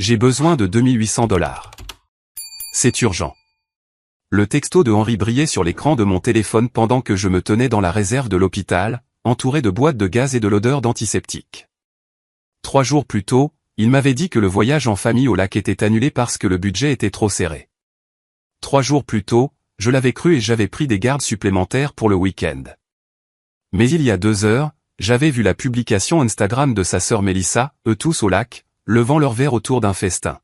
J'ai besoin de 2800 $. C'est urgent. Le texto de Henri brillait sur l'écran de mon téléphone pendant que je me tenais dans la réserve de l'hôpital, entouré de boîtes de gaz et de l'odeur d'antiseptique. 3 jours plus tôt, il m'avait dit que le voyage en famille au lac était annulé parce que le budget était trop serré. 3 jours plus tôt, je l'avais cru et j'avais pris des gardes supplémentaires pour le week-end. Mais il y a 2 heures, j'avais vu la publication Instagram de sa sœur Mélissa, eux tous au lac, levant leur verre autour d'un festin.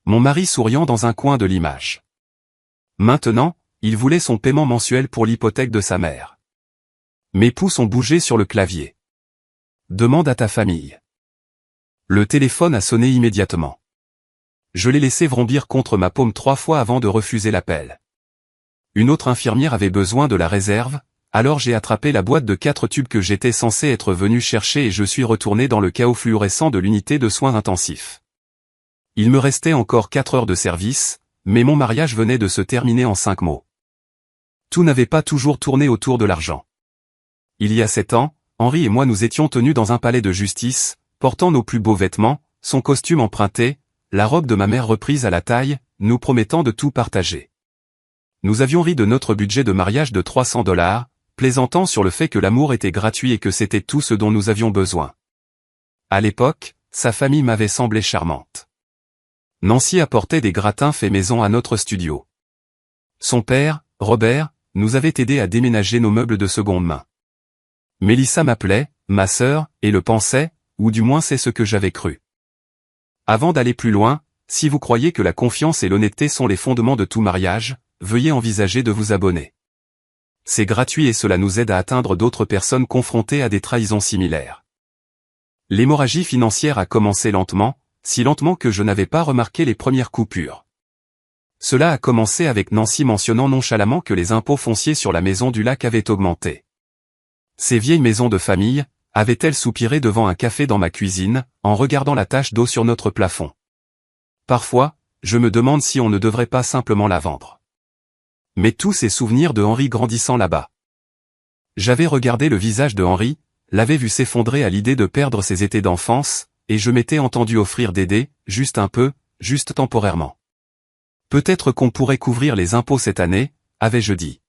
Mon mari souriant dans un coin de l'image. Maintenant, il voulait son paiement mensuel pour l'hypothèque de sa mère. Mes pouces ont bougé sur le clavier. Demande à ta famille. Le téléphone a sonné immédiatement. Je l'ai laissé vrombir contre ma paume 3 fois avant de refuser l'appel. Une autre infirmière avait besoin de la réserve, alors j'ai attrapé la boîte de 4 tubes que j'étais censé être venu chercher et je suis retourné dans le chaos fluorescent de l'unité de soins intensifs. Il me restait encore 4 heures de service, mais mon mariage venait de se terminer en 5 mots. Tout n'avait pas toujours tourné autour de l'argent. Il y a 7 ans, Henri et moi nous étions tenus dans un palais de justice, portant nos plus beaux vêtements, son costume emprunté, la robe de ma mère reprise à la taille, nous promettant de tout partager. Nous avions ri de notre budget de mariage de 300 $, plaisantant sur le fait que l'amour était gratuit et que c'était tout ce dont nous avions besoin. À l'époque, sa famille m'avait semblé charmante. Nancy apportait des gratins faits maison à notre studio. Son père, Robert, nous avait aidés à déménager nos meubles de seconde main. Mélissa m'appelait, ma sœur, et le pensait, ou du moins c'est ce que j'avais cru. Avant d'aller plus loin, si vous croyez que la confiance et l'honnêteté sont les fondements de tout mariage, veuillez envisager de vous abonner. C'est gratuit et cela nous aide à atteindre d'autres personnes confrontées à des trahisons similaires. L'hémorragie financière a commencé lentement, si lentement que je n'avais pas remarqué les premières coupures. Cela a commencé avec Nancy mentionnant nonchalamment que les impôts fonciers sur la maison du lac avaient augmenté. Ces vieilles maisons de famille, avait-elle soupiré devant un café dans ma cuisine, en regardant la tache d'eau sur notre plafond. Parfois, je me demande si on ne devrait pas simplement la vendre. Mais tous ces souvenirs de Henri grandissant là-bas. J'avais regardé le visage de Henri, l'avais vu s'effondrer à l'idée de perdre ses étés d'enfance, et je m'étais entendu offrir d'aider, juste un peu, juste temporairement. Peut-être qu'on pourrait couvrir les impôts cette année, avais-je dit.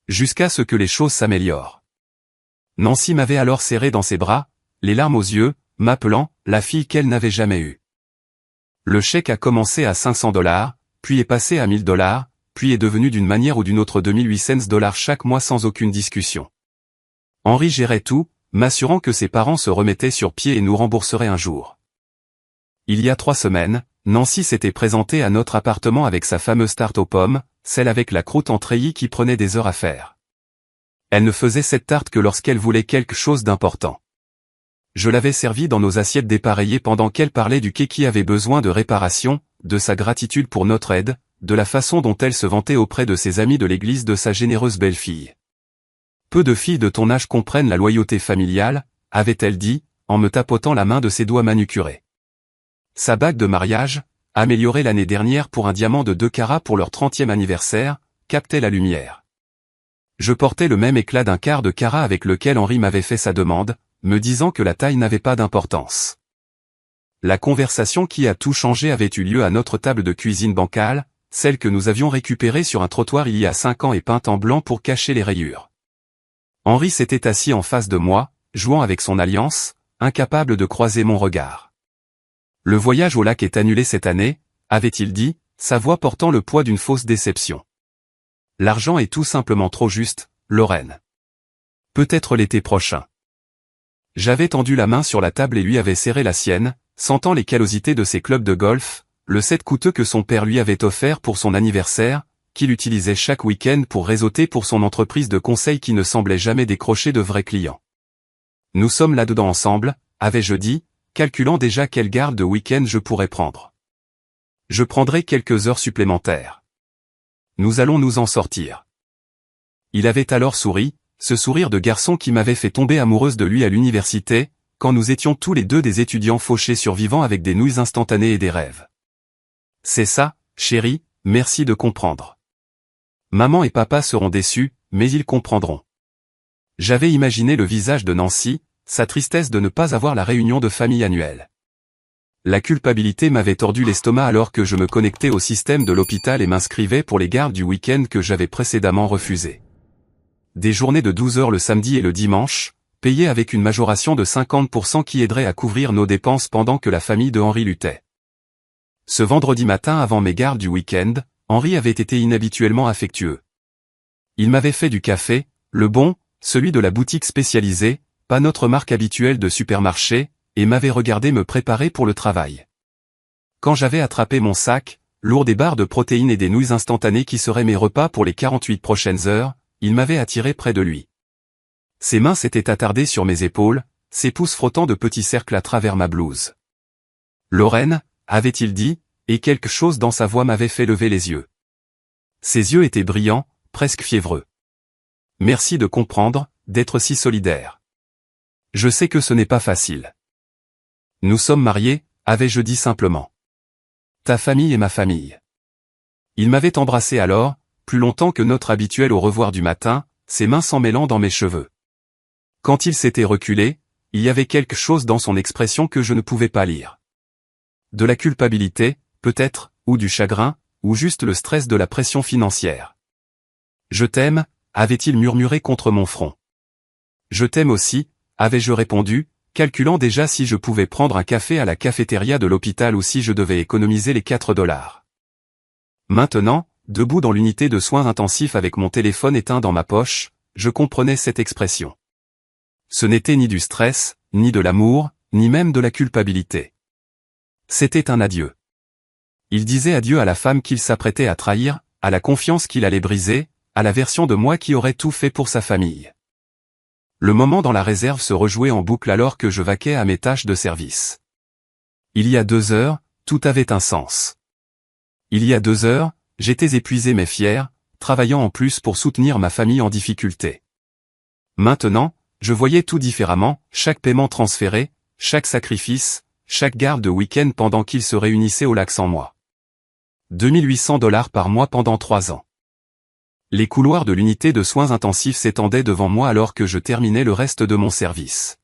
Jusqu'à ce que les choses s'améliorent. Nancy m'avait alors serré dans ses bras, les larmes aux yeux, m'appelant la fille qu'elle n'avait jamais eue. Le chèque a commencé à 500 $, puis est passé à 1000 $, puis est devenu d'une manière ou d'une autre 2800 $ chaque mois sans aucune discussion. Henri gérait tout, m'assurant que ses parents se remettaient sur pied et nous rembourseraient un jour. Il y a 3 semaines, Nancy s'était présentée à notre appartement avec sa fameuse tarte aux pommes, celle avec la croûte en treillis qui prenait des heures à faire. Elle ne faisait cette tarte que lorsqu'elle voulait quelque chose d'important. Je l'avais servie dans nos assiettes dépareillées pendant qu'elle parlait du kéki avait besoin de réparation, de sa gratitude pour notre aide, de la façon dont elle se vantait auprès de ses amis de l'église de sa généreuse belle-fille. Peu de filles de ton âge comprennent la loyauté familiale, avait-elle dit, en me tapotant la main de ses doigts manucurés. Sa bague de mariage, améliorée l'année dernière pour un diamant de 2 carats pour leur 30e anniversaire, captait la lumière. Je portais le même éclat d'un quart de carat avec lequel Henri m'avait fait sa demande, me disant que la taille n'avait pas d'importance. La conversation qui a tout changé avait eu lieu à notre table de cuisine bancale, celle que nous avions récupérée sur un trottoir il y a 5 ans et peinte en blanc pour cacher les rayures. Henri s'était assis en face de moi, jouant avec son alliance, incapable de croiser mon regard. Le voyage au lac est annulé cette année, avait-il dit, sa voix portant le poids d'une fausse déception. L'argent est tout simplement trop juste, Lorraine. Peut-être l'été prochain. J'avais tendu la main sur la table et lui avait serré la sienne, sentant les callosités de ses clubs de golf, le set coûteux que son père lui avait offert pour son anniversaire, qu'il utilisait chaque week-end pour réseauter pour son entreprise de conseil qui ne semblait jamais décrocher de vrais clients. Nous sommes là-dedans ensemble, avais-je dit, calculant déjà quelle garde de week-end je pourrais prendre. Je prendrai quelques heures supplémentaires. Nous allons nous en sortir. Il avait alors souri, ce sourire de garçon qui m'avait fait tomber amoureuse de lui à l'université, quand nous étions tous les deux des étudiants fauchés survivants avec des nouilles instantanées et des rêves. C'est ça, chérie, merci de comprendre. Maman et papa seront déçus, mais ils comprendront. J'avais imaginé le visage de Nancy, sa tristesse de ne pas avoir la réunion de famille annuelle. La culpabilité m'avait tordu l'estomac alors que je me connectais au système de l'hôpital et m'inscrivais pour les gardes du week-end que j'avais précédemment refusées. Des journées de 12 heures le samedi et le dimanche, payées avec une majoration de 50% qui aiderait à couvrir nos dépenses pendant que la famille de Henri luttait. Ce vendredi matin avant mes gardes du week-end, Henri avait été inhabituellement affectueux. Il m'avait fait du café, le bon, celui de la boutique spécialisée, pas notre marque habituelle de supermarché, et m'avait regardé me préparer pour le travail. Quand j'avais attrapé mon sac, lourd des barres de protéines et des nouilles instantanées qui seraient mes repas pour les 48 prochaines heures, il m'avait attiré près de lui. Ses mains s'étaient attardées sur mes épaules, ses pouces frottant de petits cercles à travers ma blouse. « Lorraine » avait-il dit, et quelque chose dans sa voix m'avait fait lever les yeux. Ses yeux étaient brillants, presque fiévreux. « Merci de comprendre, d'être si solidaire. Je sais que ce n'est pas facile. » « Nous sommes mariés » avais-je dit simplement. « Ta famille et ma famille. » Il m'avait embrassé alors, plus longtemps que notre habituel au revoir du matin, ses mains s'en mêlant dans mes cheveux. Quand il s'était reculé, il y avait quelque chose dans son expression que je ne pouvais pas lire. De la culpabilité, peut-être, ou du chagrin, ou juste le stress de la pression financière. « Je t'aime » avait-il murmuré contre mon front. « Je t'aime aussi » avais-je répondu, calculant déjà si je pouvais prendre un café à la cafétéria de l'hôpital ou si je devais économiser les 4 $. Maintenant, debout dans l'unité de soins intensifs avec mon téléphone éteint dans ma poche, je comprenais cette expression. Ce n'était ni du stress, ni de l'amour, ni même de la culpabilité. C'était un adieu. Il disait adieu à la femme qu'il s'apprêtait à trahir, à la confiance qu'il allait briser, à la version de moi qui aurait tout fait pour sa famille. Le moment dans la réserve se rejouait en boucle alors que je vaquais à mes tâches de service. Il y a 2 heures, tout avait un sens. Il y a 2 heures, j'étais épuisé mais fier, travaillant en plus pour soutenir ma famille en difficulté. Maintenant, je voyais tout différemment, chaque paiement transféré, chaque sacrifice, chaque garde de week-end pendant qu'ils se réunissaient au lac sans moi. 2800 $ par mois pendant 3 ans. Les couloirs de l'unité de soins intensifs s'étendaient devant moi alors que je terminais le reste de mon service.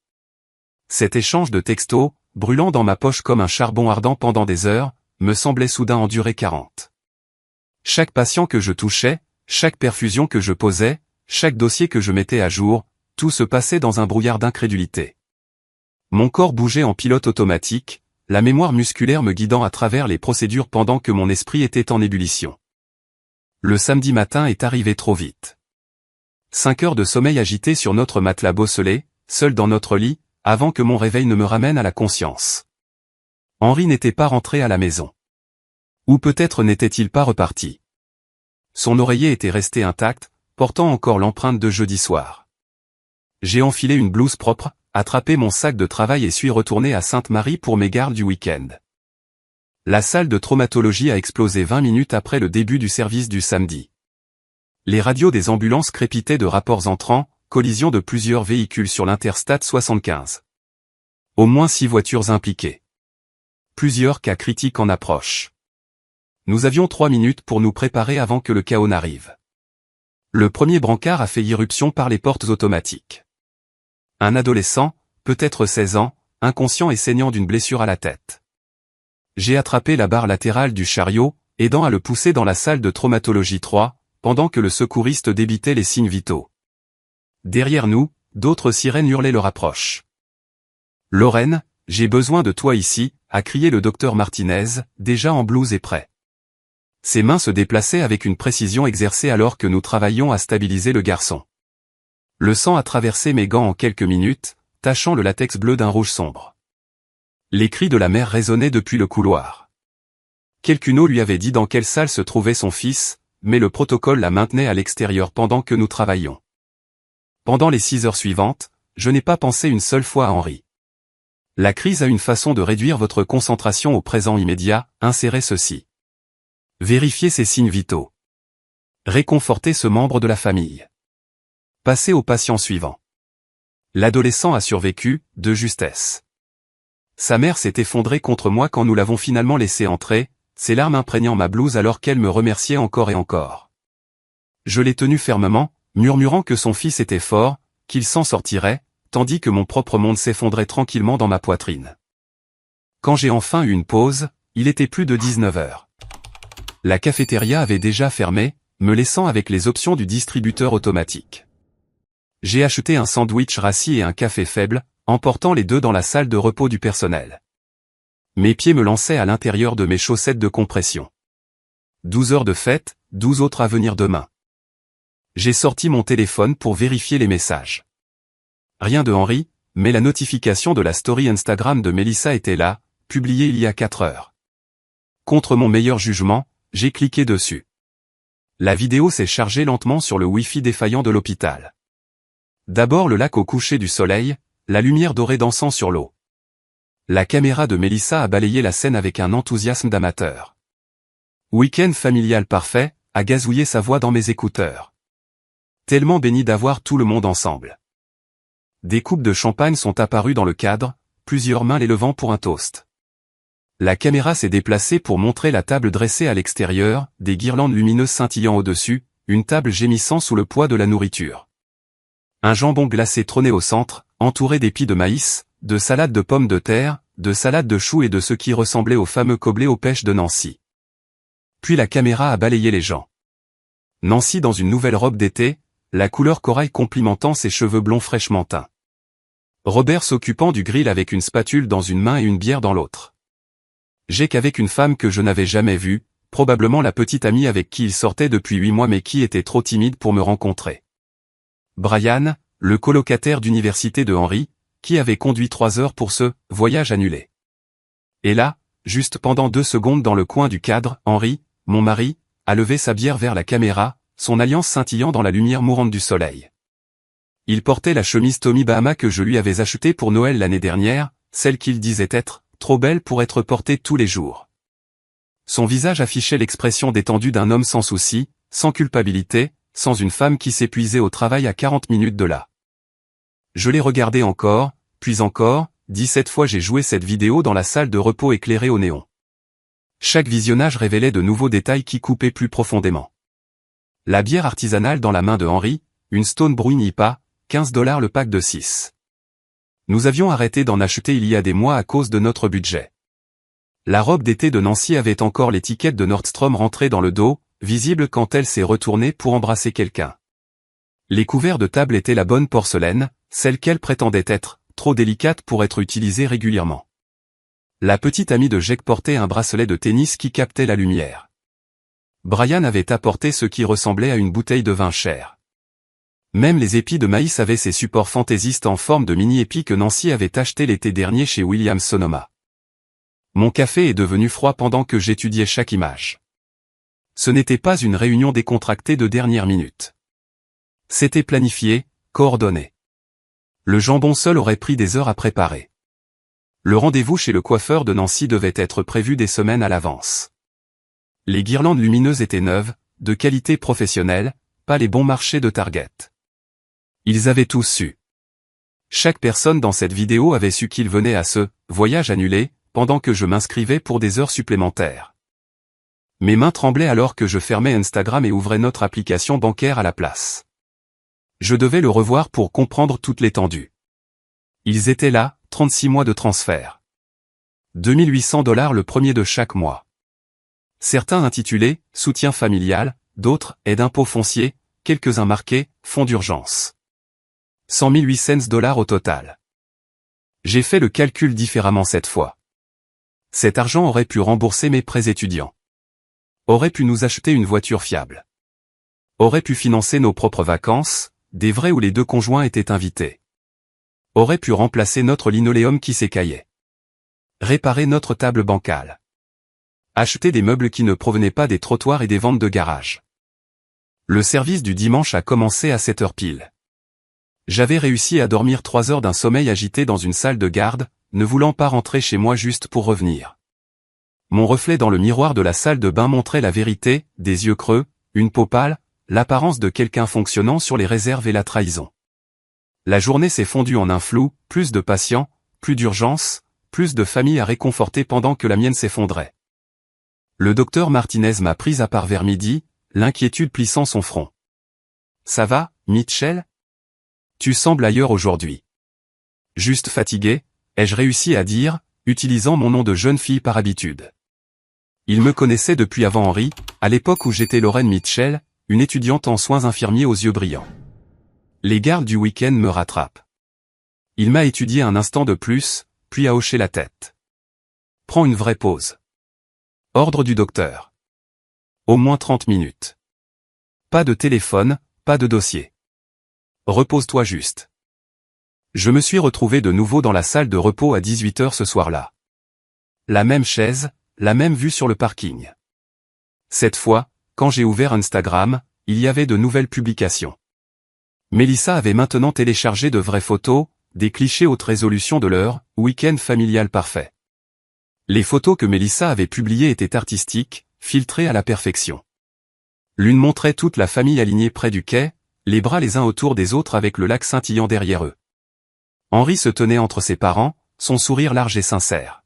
Cet échange de textos, brûlant dans ma poche comme un charbon ardent pendant des heures, me semblait soudain en durer 40. Chaque patient que je touchais, chaque perfusion que je posais, chaque dossier que je mettais à jour, tout se passait dans un brouillard d'incrédulité. Mon corps bougeait en pilote automatique, la mémoire musculaire me guidant à travers les procédures pendant que mon esprit était en ébullition. Le samedi matin est arrivé trop vite. 5 heures de sommeil agité sur notre matelas bosselé, seul dans notre lit, avant que mon réveil ne me ramène à la conscience. Henri n'était pas rentré à la maison. Ou peut-être n'était-il pas reparti. Son oreiller était resté intact, portant encore l'empreinte de jeudi soir. J'ai enfilé une blouse propre, attrapé mon sac de travail et suis retourné à Sainte-Marie pour mes gardes du week-end. La salle de traumatologie a explosé 20 minutes après le début du service du samedi. Les radios des ambulances crépitaient de rapports entrants, collision de plusieurs véhicules sur l'Interstate 75. Au moins 6 voitures impliquées. Plusieurs cas critiques en approche. Nous avions 3 minutes pour nous préparer avant que le chaos n'arrive. Le premier brancard a fait irruption par les portes automatiques. Un adolescent, peut-être 16 ans, inconscient et saignant d'une blessure à la tête. J'ai attrapé la barre latérale du chariot, aidant à le pousser dans la salle de traumatologie 3, pendant que le secouriste débitait les signes vitaux. Derrière nous, d'autres sirènes hurlaient leur approche. « Lorraine, j'ai besoin de toi ici », a crié le docteur Martinez, déjà en blouse et prêt. Ses mains se déplaçaient avec une précision exercée alors que nous travaillions à stabiliser le garçon. Le sang a traversé mes gants en quelques minutes, tachant le latex bleu d'un rouge sombre. Les cris de la mère résonnaient depuis le couloir. Quelqu'un lui avait dit dans quelle salle se trouvait son fils, mais le protocole la maintenait à l'extérieur pendant que nous travaillions. Pendant les 6 heures suivantes, je n'ai pas pensé une seule fois à Henri. La crise a une façon de réduire votre concentration au présent immédiat, insérez ceci. Vérifiez ses signes vitaux. Réconfortez ce membre de la famille. Passez au patient suivant. L'adolescent a survécu, de justesse. Sa mère s'est effondrée contre moi quand nous l'avons finalement laissé entrer, ses larmes imprégnant ma blouse alors qu'elle me remerciait encore et encore. Je l'ai tenu fermement, murmurant que son fils était fort, qu'il s'en sortirait, tandis que mon propre monde s'effondrait tranquillement dans ma poitrine. Quand j'ai enfin eu une pause, il était plus de 19 heures. La cafétéria avait déjà fermé, me laissant avec les options du distributeur automatique. J'ai acheté un sandwich rassis et un café faible, emportant les deux dans la salle de repos du personnel. Mes pieds me lançaient à l'intérieur de mes chaussettes de compression. 12 heures de fête, 12 autres à venir demain. J'ai sorti mon téléphone pour vérifier les messages. Rien de Henri, mais la notification de la story Instagram de Mélissa était là, publiée il y a 4 heures. Contre mon meilleur jugement, j'ai cliqué dessus. La vidéo s'est chargée lentement sur le Wi-Fi défaillant de l'hôpital. D'abord le lac au coucher du soleil, la lumière dorée dansant sur l'eau. La caméra de Mélissa a balayé la scène avec un enthousiasme d'amateur. Week-end familial parfait, a gazouillé sa voix dans mes écouteurs. Tellement béni d'avoir tout le monde ensemble. Des coupes de champagne sont apparues dans le cadre, plusieurs mains les levant pour un toast. La caméra s'est déplacée pour montrer la table dressée à l'extérieur, des guirlandes lumineuses scintillant au-dessus, une table gémissant sous le poids de la nourriture. Un jambon glacé trônait au centre, entouré d'épis de maïs, de salades de pommes de terre, de salades de choux et de ce qui ressemblait au fameux coblé aux pêches de Nancy. Puis la caméra a balayé les gens. Nancy dans une nouvelle robe d'été, la couleur corail complimentant ses cheveux blonds fraîchement teints. Robert s'occupant du grill avec une spatule dans une main et une bière dans l'autre. Jake avec une femme que je n'avais jamais vue, probablement la petite amie avec qui il sortait depuis 8 mois mais qui était trop timide pour me rencontrer. Brian, le colocataire d'université de Henri, qui avait conduit 3 heures pour ce voyage annulé. Et là, juste pendant 2 secondes dans le coin du cadre, Henri, mon mari, a levé sa bière vers la caméra, son alliance scintillant dans la lumière mourante du soleil. Il portait la chemise Tommy Bahama que je lui avais achetée pour Noël l'année dernière, celle qu'il disait être trop belle pour être portée tous les jours. Son visage affichait l'expression détendue d'un homme sans souci, sans culpabilité, sans une femme qui s'épuisait au travail à 40 minutes de là. Je l'ai regardé encore, puis encore, 17 fois j'ai joué cette vidéo dans la salle de repos éclairée au néon. Chaque visionnage révélait de nouveaux détails qui coupaient plus profondément. La bière artisanale dans la main de Henri, une Stone Brewing IPA, $15 le pack de 6. Nous avions arrêté d'en acheter il y a des mois à cause de notre budget. La robe d'été de Nancy avait encore l'étiquette de Nordstrom rentrée dans le dos, visible quand elle s'est retournée pour embrasser quelqu'un. Les couverts de table étaient la bonne porcelaine, celle qu'elle prétendait être, trop délicate pour être utilisée régulièrement. La petite amie de Jake portait un bracelet de tennis qui captait la lumière. Brian avait apporté ce qui ressemblait à une bouteille de vin cher. Même les épis de maïs avaient ces supports fantaisistes en forme de mini-épis que Nancy avait acheté l'été dernier chez Williams-Sonoma. Mon café est devenu froid pendant que j'étudiais chaque image. Ce n'était pas une réunion décontractée de dernière minute. C'était planifié, coordonné. Le jambon seul aurait pris des heures à préparer. Le rendez-vous chez le coiffeur de Nancy devait être prévu des semaines à l'avance. Les guirlandes lumineuses étaient neuves, de qualité professionnelle, pas les bons marchés de Target. Ils avaient tous su. Chaque personne dans cette vidéo avait su qu'il venait à ce voyage annulé, pendant que je m'inscrivais pour des heures supplémentaires. Mes mains tremblaient alors que je fermais Instagram et ouvrais notre application bancaire à la place. Je devais le revoir pour comprendre toute l'étendue. Ils étaient là, 36 mois de transfert. $2800 le premier de chaque mois. Certains intitulés « Soutien familial », d'autres « Aide impôt foncier », quelques-uns marqués « Fonds d'urgence ». 108 cents au total. J'ai fait le calcul différemment cette fois. Cet argent aurait pu rembourser mes prêts étudiants. Aurait pu nous acheter une voiture fiable. Aurait pu financer nos propres vacances, des vraies où les 2 conjoints étaient invités. Aurait pu remplacer notre linoléum qui s'écaillait. Réparer notre table bancale. Acheter des meubles qui ne provenaient pas des trottoirs et des ventes de garage. Le service du dimanche a commencé à 7 heures pile. J'avais réussi à dormir 3 heures d'un sommeil agité dans une salle de garde, ne voulant pas rentrer chez moi juste pour revenir. Mon reflet dans le miroir de la salle de bain montrait la vérité, des yeux creux, une peau pâle, l'apparence de quelqu'un fonctionnant sur les réserves et la trahison. La journée s'est fondue en un flou, plus de patients, plus d'urgence, plus de familles à réconforter pendant que la mienne s'effondrait. Le docteur Martinez m'a prise à part vers midi, l'inquiétude plissant son front. « Ça va, Mitchell ? Tu sembles ailleurs aujourd'hui. » Juste fatigué, ai-je réussi à dire, utilisant mon nom de jeune fille par habitude. Il me connaissait depuis avant Henri, à l'époque où j'étais Lorraine Mitchell, une étudiante en soins infirmiers aux yeux brillants. Les gardes du week-end me rattrapent. Il m'a étudié un instant de plus, puis a hoché la tête. Prends une vraie pause. Ordre du docteur. Au moins 30 minutes. Pas de téléphone, pas de dossier. Repose-toi juste. Je me suis retrouvé de nouveau dans la salle de repos à 18h ce soir-là. La même chaise, la même vue sur le parking. Cette fois, quand j'ai ouvert Instagram, il y avait de nouvelles publications. Mélissa avait maintenant téléchargé de vraies photos, des clichés haute résolution de leur week-end familial parfait. Les photos que Mélissa avait publiées étaient artistiques, filtrées à la perfection. L'une montrait toute la famille alignée près du quai, les bras les uns autour des autres avec le lac scintillant derrière eux. Henri se tenait entre ses parents, son sourire large et sincère.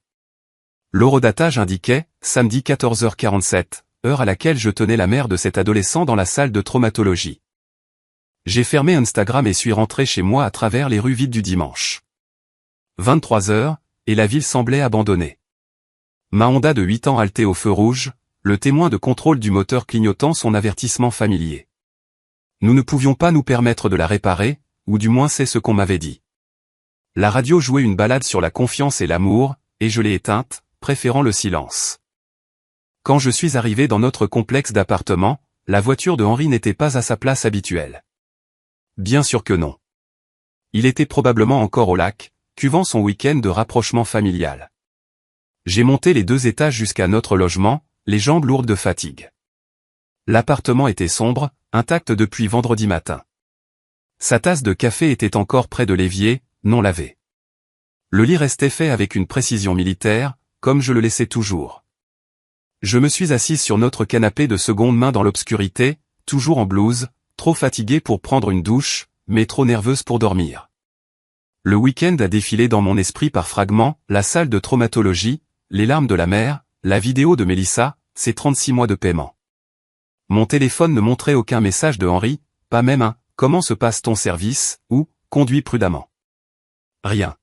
L'horodatage indiquait, samedi 14h47, heure à laquelle je tenais la mère de cet adolescent dans la salle de traumatologie. J'ai fermé Instagram et suis rentré chez moi à travers les rues vides du dimanche. 23h, et la ville semblait abandonnée. Ma Honda de 8 ans haltait au feu rouge, le témoin de contrôle du moteur clignotant son avertissement familier. Nous ne pouvions pas nous permettre de la réparer, ou du moins c'est ce qu'on m'avait dit. La radio jouait une ballade sur la confiance et l'amour, et je l'ai éteinte, préférant le silence. Quand je suis arrivé dans notre complexe d'appartements, la voiture de Henri n'était pas à sa place habituelle. Bien sûr que non. Il était probablement encore au lac, cuvant son week-end de rapprochement familial. J'ai monté les 2 étages jusqu'à notre logement, les jambes lourdes de fatigue. L'appartement était sombre, intact depuis vendredi matin. Sa tasse de café était encore près de l'évier, non lavé. Le lit restait fait avec une précision militaire, comme je le laissais toujours. Je me suis assise sur notre canapé de seconde main dans l'obscurité, toujours en blouse, trop fatiguée pour prendre une douche, mais trop nerveuse pour dormir. Le week-end a défilé dans mon esprit par fragments, la salle de traumatologie, les larmes de la mère, la vidéo de Mélissa, ses 36 mois de paiement. Mon téléphone ne montrait aucun message de Henri, pas même un « Comment se passe ton service ?» ou « Conduis prudemment ». Rien.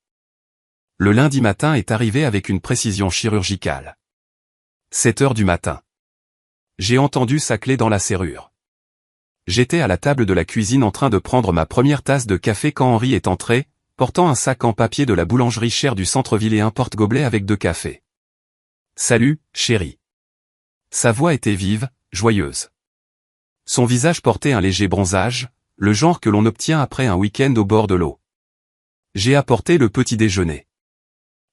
Le lundi matin est arrivé avec une précision chirurgicale. 7h du matin. J'ai entendu sa clé dans la serrure. J'étais à la table de la cuisine en train de prendre ma première tasse de café quand Henri est entré, portant un sac en papier de la boulangerie chère du centre-ville et un porte-gobelet avec 2 cafés. « Salut, chérie. » Sa voix était vive, joyeuse. Son visage portait un léger bronzage, le genre que l'on obtient après un week-end au bord de l'eau. J'ai apporté le petit déjeuner.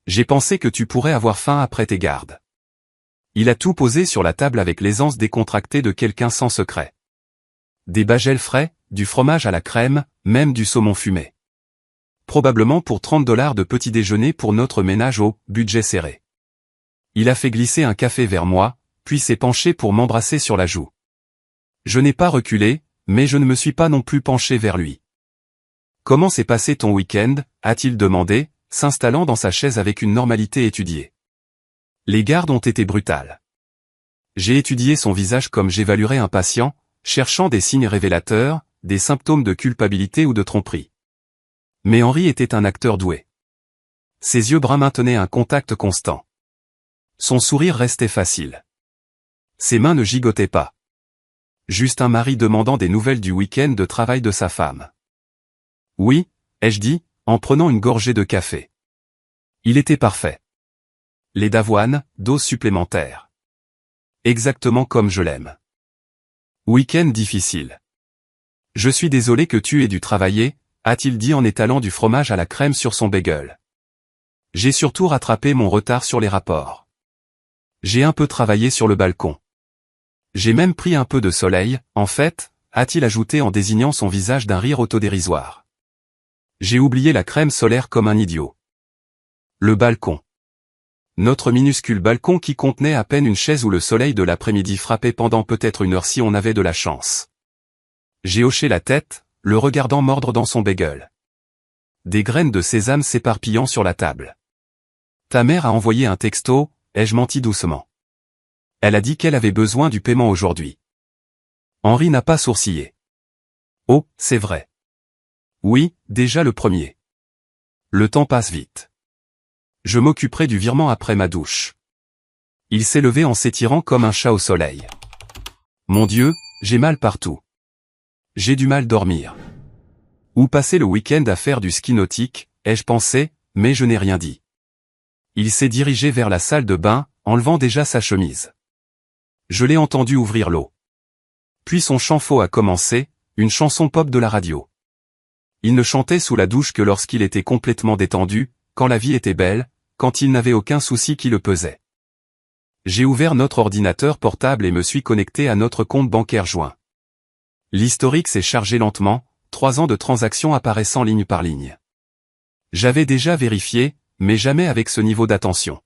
J'ai pensé que tu pourrais avoir faim après tes gardes. Il a tout posé sur la table avec l'aisance décontractée de quelqu'un sans secret. Des bagels frais, du fromage à la crème, même du saumon fumé. Probablement pour 30 $ de petit déjeuner pour notre ménage au budget serré. Il a fait glisser un café vers moi, puis s'est penché pour m'embrasser sur la joue. Je n'ai pas reculé, mais je ne me suis pas non plus penché vers lui. « Comment s'est passé ton week-end » a-t-il demandé, s'installant dans sa chaise avec une normalité étudiée. Les gardes ont été brutales. J'ai étudié son visage comme j'évaluerais un patient, cherchant des signes révélateurs, des symptômes de culpabilité ou de tromperie. Mais Henri était un acteur doué. Ses yeux bruns maintenaient un contact constant. Son sourire restait facile. Ses mains ne gigotaient pas. Juste un mari demandant des nouvelles du week-end de travail de sa femme. Oui, ai-je dit, en prenant une gorgée de café. Il était parfait. Lait d'avoine, dose supplémentaire. Exactement comme je l'aime. Week-end difficile. Je suis désolé que tu aies dû travailler, a-t-il dit en étalant du fromage à la crème sur son bagel. J'ai surtout rattrapé mon retard sur les rapports. J'ai un peu travaillé sur le balcon. J'ai même pris un peu de soleil, en fait, a-t-il ajouté en désignant son visage d'un rire autodérisoire. J'ai oublié la crème solaire comme un idiot. Le balcon. Notre minuscule balcon qui contenait à peine une chaise où le soleil de l'après-midi frappait pendant peut-être 1 heure si on avait de la chance. J'ai hoché la tête, le regardant mordre dans son bagel. Des graines de sésame s'éparpillant sur la table. Ta mère a envoyé un texto, ai-je menti doucement. Elle a dit qu'elle avait besoin du paiement aujourd'hui. Henri n'a pas sourcillé. Oh, c'est vrai. Oui, déjà le premier. Le temps passe vite. Je m'occuperai du virement après ma douche. Il s'est levé en s'étirant comme un chat au soleil. Mon Dieu, j'ai mal partout. J'ai du mal dormir. Où passer le week-end à faire du ski nautique, ai-je pensé, mais je n'ai rien dit. Il s'est dirigé vers la salle de bain, enlevant déjà sa chemise. Je l'ai entendu ouvrir l'eau. Puis son chant faux a commencé, une chanson pop de la radio. Il ne chantait sous la douche que lorsqu'il était complètement détendu, quand la vie était belle, quand il n'avait aucun souci qui le pesait. J'ai ouvert notre ordinateur portable et me suis connecté à notre compte bancaire joint. L'historique s'est chargé lentement, 3 ans de transactions apparaissant ligne par ligne. J'avais déjà vérifié, mais jamais avec ce niveau d'attention.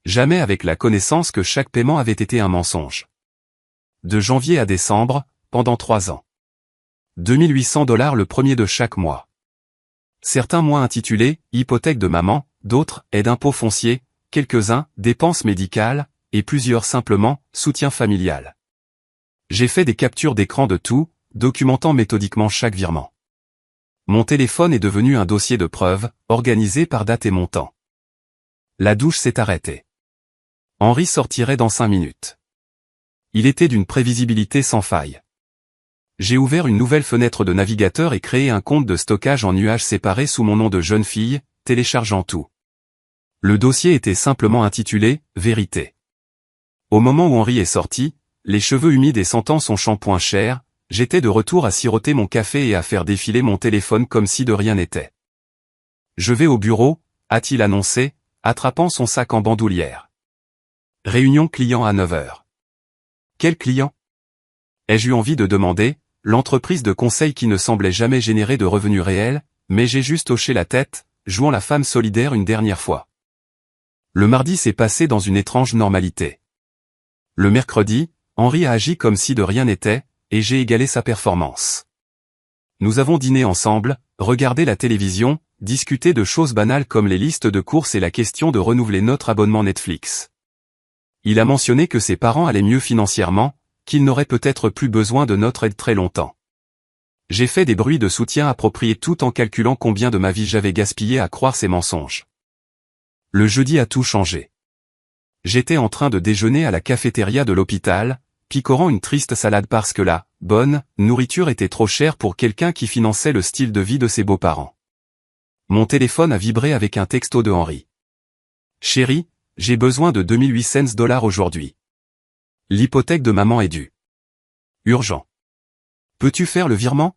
Jamais avec la connaissance que chaque paiement avait été un mensonge. De janvier à décembre, pendant 3 ans. 2800 $ le premier de chaque mois. Certains mois intitulés « Hypothèque de maman », d'autres « Aide impôt foncier », quelques-uns « Dépenses médicales » et plusieurs simplement « Soutien familial ». J'ai fait des captures d'écran de tout, documentant méthodiquement chaque virement. Mon téléphone est devenu un dossier de preuves, organisé par date et montant. La douche s'est arrêtée. Henri sortirait dans 5 minutes. Il était d'une prévisibilité sans faille. J'ai ouvert une nouvelle fenêtre de navigateur et créé un compte de stockage en nuage séparé sous mon nom de jeune fille, téléchargeant tout. Le dossier était simplement intitulé « Vérité ». Au moment où Henri est sorti, les cheveux humides et sentant son shampoing cher, j'étais de retour à siroter mon café et à faire défiler mon téléphone comme si de rien n'était. « Je vais au bureau », a-t-il annoncé, attrapant son sac en bandoulière. Réunion client à 9 h. Quel client ? Ai-je eu envie de demander, l'entreprise de conseil qui ne semblait jamais générer de revenus réels, mais j'ai juste hoché la tête, jouant la femme solidaire une dernière fois. Le mardi s'est passé dans une étrange normalité. Le mercredi, Henri a agi comme si de rien n'était, et j'ai égalé sa performance. Nous avons dîné ensemble, regardé la télévision, discuté de choses banales comme les listes de courses et la question de renouveler notre abonnement Netflix. Il a mentionné que ses parents allaient mieux financièrement, qu'ils n'auraient peut-être plus besoin de notre aide très longtemps. J'ai fait des bruits de soutien appropriés tout en calculant combien de ma vie j'avais gaspillé à croire ces mensonges. Le jeudi a tout changé. J'étais en train de déjeuner à la cafétéria de l'hôpital, picorant une triste salade parce que la bonne nourriture était trop chère pour quelqu'un qui finançait le style de vie de ses beaux-parents. Mon téléphone a vibré avec un texto de Henri. Chérie, j'ai besoin de 2800 $ aujourd'hui. L'hypothèque de maman est due. Urgent. Peux-tu faire le virement ?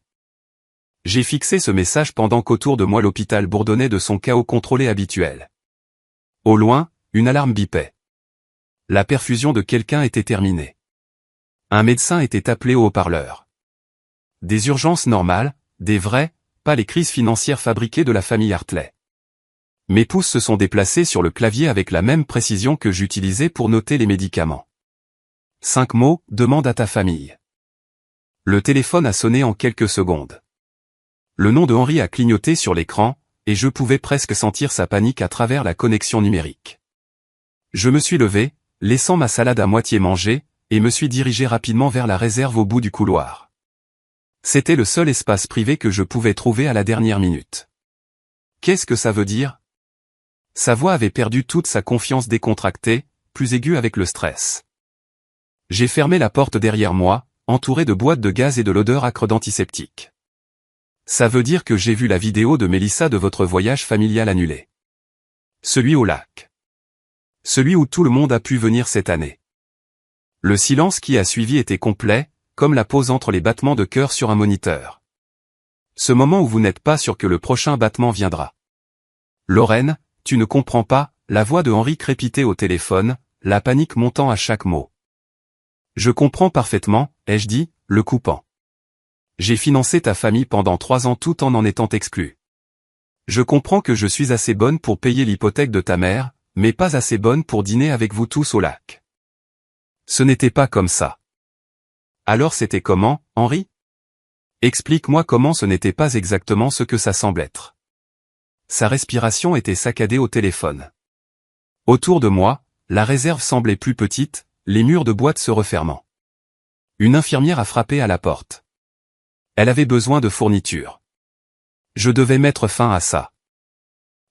J'ai fixé ce message pendant qu'autour de moi l'hôpital bourdonnait de son chaos contrôlé habituel. Au loin, une alarme bipait. La perfusion de quelqu'un était terminée. Un médecin était appelé au haut-parleur. Des urgences normales, des vraies, pas les crises financières fabriquées de la famille Hartley. Mes pouces se sont déplacés sur le clavier avec la même précision que j'utilisais pour noter les médicaments. 5 mots, demande à ta famille. Le téléphone a sonné en quelques secondes. Le nom de Henri a clignoté sur l'écran, et je pouvais presque sentir sa panique à travers la connexion numérique. Je me suis levé, laissant ma salade à moitié mangée, et me suis dirigé rapidement vers la réserve au bout du couloir. C'était le seul espace privé que je pouvais trouver à la dernière minute. Qu'est-ce que ça veut dire ? Sa voix avait perdu toute sa confiance décontractée, plus aiguë avec le stress. J'ai fermé la porte derrière moi, entouré de boîtes de gaz et de l'odeur âcre d'antiseptique. Ça veut dire que j'ai vu la vidéo de Mélissa de votre voyage familial annulé. Celui au lac. Celui où tout le monde a pu venir cette année. Le silence qui a suivi était complet, comme la pause entre les battements de cœur sur un moniteur. Ce moment où vous n'êtes pas sûr que le prochain battement viendra. Lorraine, tu ne comprends pas, la voix de Henri crépitait au téléphone, la panique montant à chaque mot. Je comprends parfaitement, ai-je dit, le coupant. J'ai financé ta famille pendant 3 ans tout en étant exclu. Je comprends que je suis assez bonne pour payer l'hypothèque de ta mère, mais pas assez bonne pour dîner avec vous tous au lac. Ce n'était pas comme ça. Alors c'était comment, Henri ? Explique-moi comment ce n'était pas exactement ce que ça semble être. Sa respiration était saccadée au téléphone. Autour de moi, la réserve semblait plus petite, les murs de boîte se refermant. Une infirmière a frappé à la porte. Elle avait besoin de fournitures. Je devais mettre fin à ça.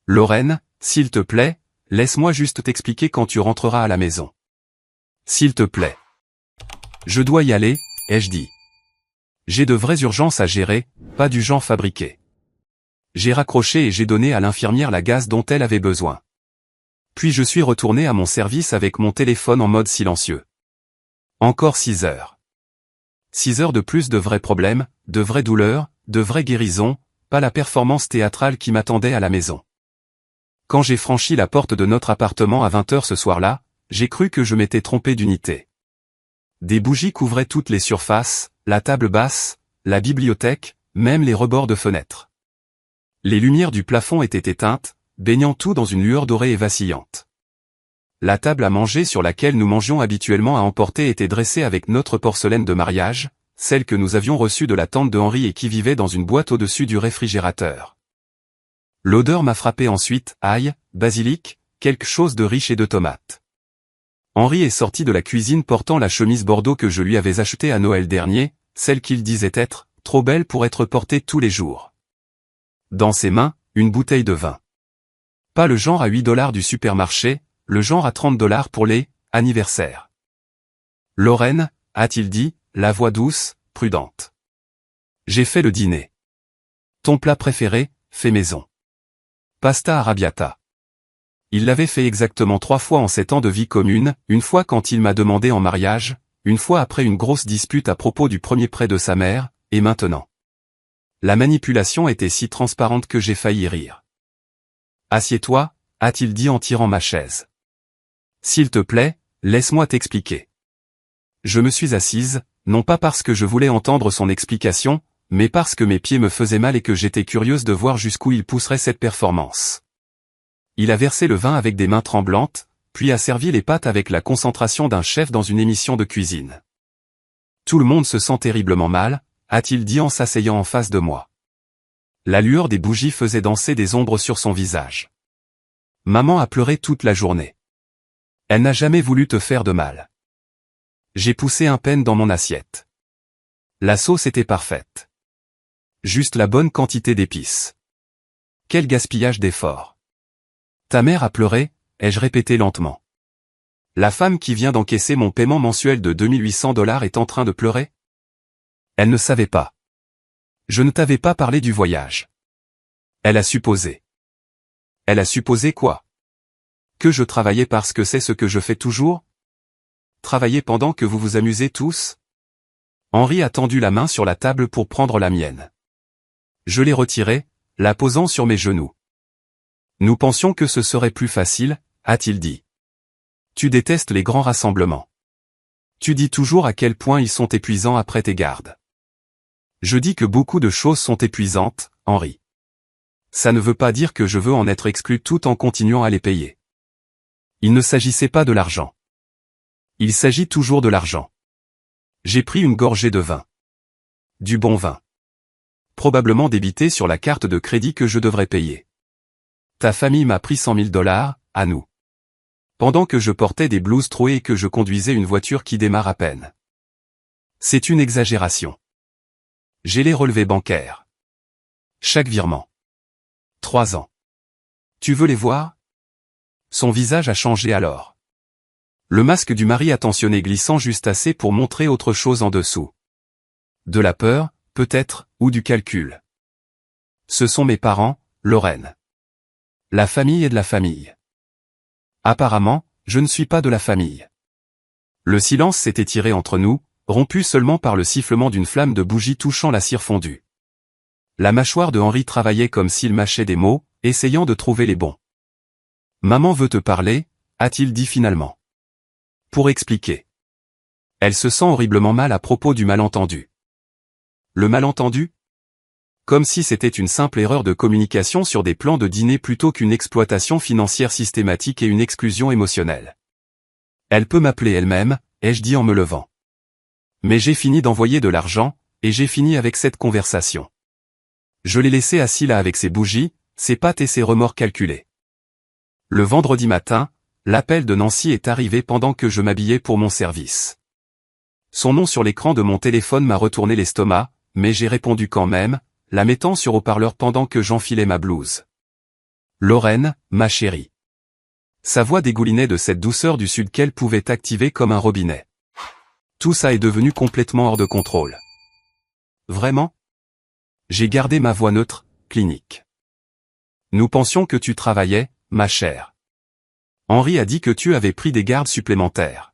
Lorraine, S'il te plaît, laisse-moi juste t'expliquer quand tu rentreras à la maison. S'il te plaît. Je dois y aller, ai-je dit. J'ai de vraies urgences à gérer, pas du genre fabriqué. J'ai raccroché et j'ai donné à l'infirmière la gaz dont elle avait besoin. Puis je suis retourné à mon service avec mon téléphone en mode silencieux. Encore 6 heures. 6 heures de plus de vrais problèmes, de vraies douleurs, de vraies guérisons, pas la performance théâtrale qui m'attendait à la maison. Quand j'ai franchi la porte de notre appartement à 20 heures ce soir-là, j'ai cru que je m'étais trompé d'unité. Des bougies couvraient toutes les surfaces, la table basse, la bibliothèque, même les rebords de fenêtres. Les lumières du plafond étaient éteintes, baignant tout dans une lueur dorée et vacillante. La table à manger sur laquelle nous mangions habituellement à emporter était dressée avec notre porcelaine de mariage, celle que nous avions reçue de la tante de Henri et qui vivait dans une boîte au-dessus du réfrigérateur. L'odeur m'a frappé ensuite, ail, basilic, quelque chose de riche et de tomates. Henri est sorti de la cuisine portant la chemise bordeaux que je lui avais achetée à Noël dernier, celle qu'il disait être trop belle pour être portée tous les jours. Dans ses mains, une bouteille de vin. Pas le genre à 8 $ du supermarché, le genre à 30 $ pour les anniversaires. Lorraine, a-t-il dit, la voix douce, prudente. J'ai fait le dîner. Ton plat préféré, fait maison. Pasta arrabbiata. Il l'avait fait exactement 3 fois en 7 ans de vie commune, une fois quand il m'a demandé en mariage, une fois après une grosse dispute à propos du premier prêt de sa mère, et maintenant. La manipulation était si transparente que j'ai failli rire. Assieds-toi, a-t-il dit en tirant ma chaise. S'il te plaît, laisse-moi t'expliquer. Je me suis assise, non pas parce que je voulais entendre son explication, mais parce que mes pieds me faisaient mal et que j'étais curieuse de voir jusqu'où il pousserait cette performance. Il a versé le vin avec des mains tremblantes, puis a servi les pâtes avec la concentration d'un chef dans une émission de cuisine. Tout le monde se sent terriblement mal, a-t-il dit en s'asseyant en face de moi. La lueur des bougies faisait danser des ombres sur son visage. Maman a pleuré toute la journée. Elle n'a jamais voulu te faire de mal. J'ai poussé un penne dans mon assiette. La sauce était parfaite. Juste la bonne quantité d'épices. Quel gaspillage d'efforts. Ta mère a pleuré, ai-je répété lentement. La femme qui vient d'encaisser mon paiement mensuel de 2800 $ est en train de pleurer? Elle ne savait pas. Je ne t'avais pas parlé du voyage. Elle a supposé. Elle a supposé quoi? Que je travaillais parce que c'est ce que je fais toujours? Travailler pendant que vous vous amusez tous? Henri a tendu la main sur la table pour prendre la mienne. Je l'ai retirée, la posant sur mes genoux. Nous pensions que ce serait plus facile, a-t-il dit. Tu détestes les grands rassemblements. Tu dis toujours à quel point ils sont épuisants après tes gardes. Je dis que beaucoup de choses sont épuisantes, Henri. Ça ne veut pas dire que je veux en être exclu tout en continuant à les payer. Il ne s'agissait pas de l'argent. Il s'agit toujours de l'argent. J'ai pris une gorgée de vin. Du bon vin. Probablement débité sur la carte de crédit que je devrais payer. Ta famille m'a pris 100 000 $, à nous. Pendant que je portais des blouses trouées et que je conduisais une voiture qui démarre à peine. C'est une exagération. J'ai les relevés bancaires. Chaque virement. 3 ans. Tu veux les voir? Son visage a changé alors. Le masque du mari attentionné glissant juste assez pour montrer autre chose en dessous. De la peur, peut-être, ou du calcul. Ce sont mes parents, Lorraine. La famille est de la famille. Apparemment, je ne suis pas de la famille. Le silence s'est étiré entre nous, rompu seulement par le sifflement d'une flamme de bougie touchant la cire fondue. La mâchoire de Henri travaillait comme s'il mâchait des mots, essayant de trouver les bons. Maman veut te parler, a-t-il dit finalement. Pour expliquer. Elle se sent horriblement mal à propos du malentendu. Le malentendu? Comme si c'était une simple erreur de communication sur des plans de dîner plutôt qu'une exploitation financière systématique et une exclusion émotionnelle. Elle peut m'appeler elle-même, ai-je dit en me levant. Mais j'ai fini d'envoyer de l'argent, et j'ai fini avec cette conversation. Je l'ai laissé assis là avec ses bougies, ses pâtes et ses remords calculés. Le vendredi matin, l'appel de Nancy est arrivé pendant que je m'habillais pour mon service. Son nom sur l'écran de mon téléphone m'a retourné l'estomac, mais j'ai répondu quand même, la mettant sur haut-parleur pendant que j'enfilais ma blouse. Lorraine, ma chérie. Sa voix dégoulinait de cette douceur du sud qu'elle pouvait activer comme un robinet. Tout ça est devenu complètement hors de contrôle. Vraiment? J'ai gardé ma voix neutre, clinique. Nous pensions que tu travaillais, ma chère. Henri a dit que tu avais pris des gardes supplémentaires.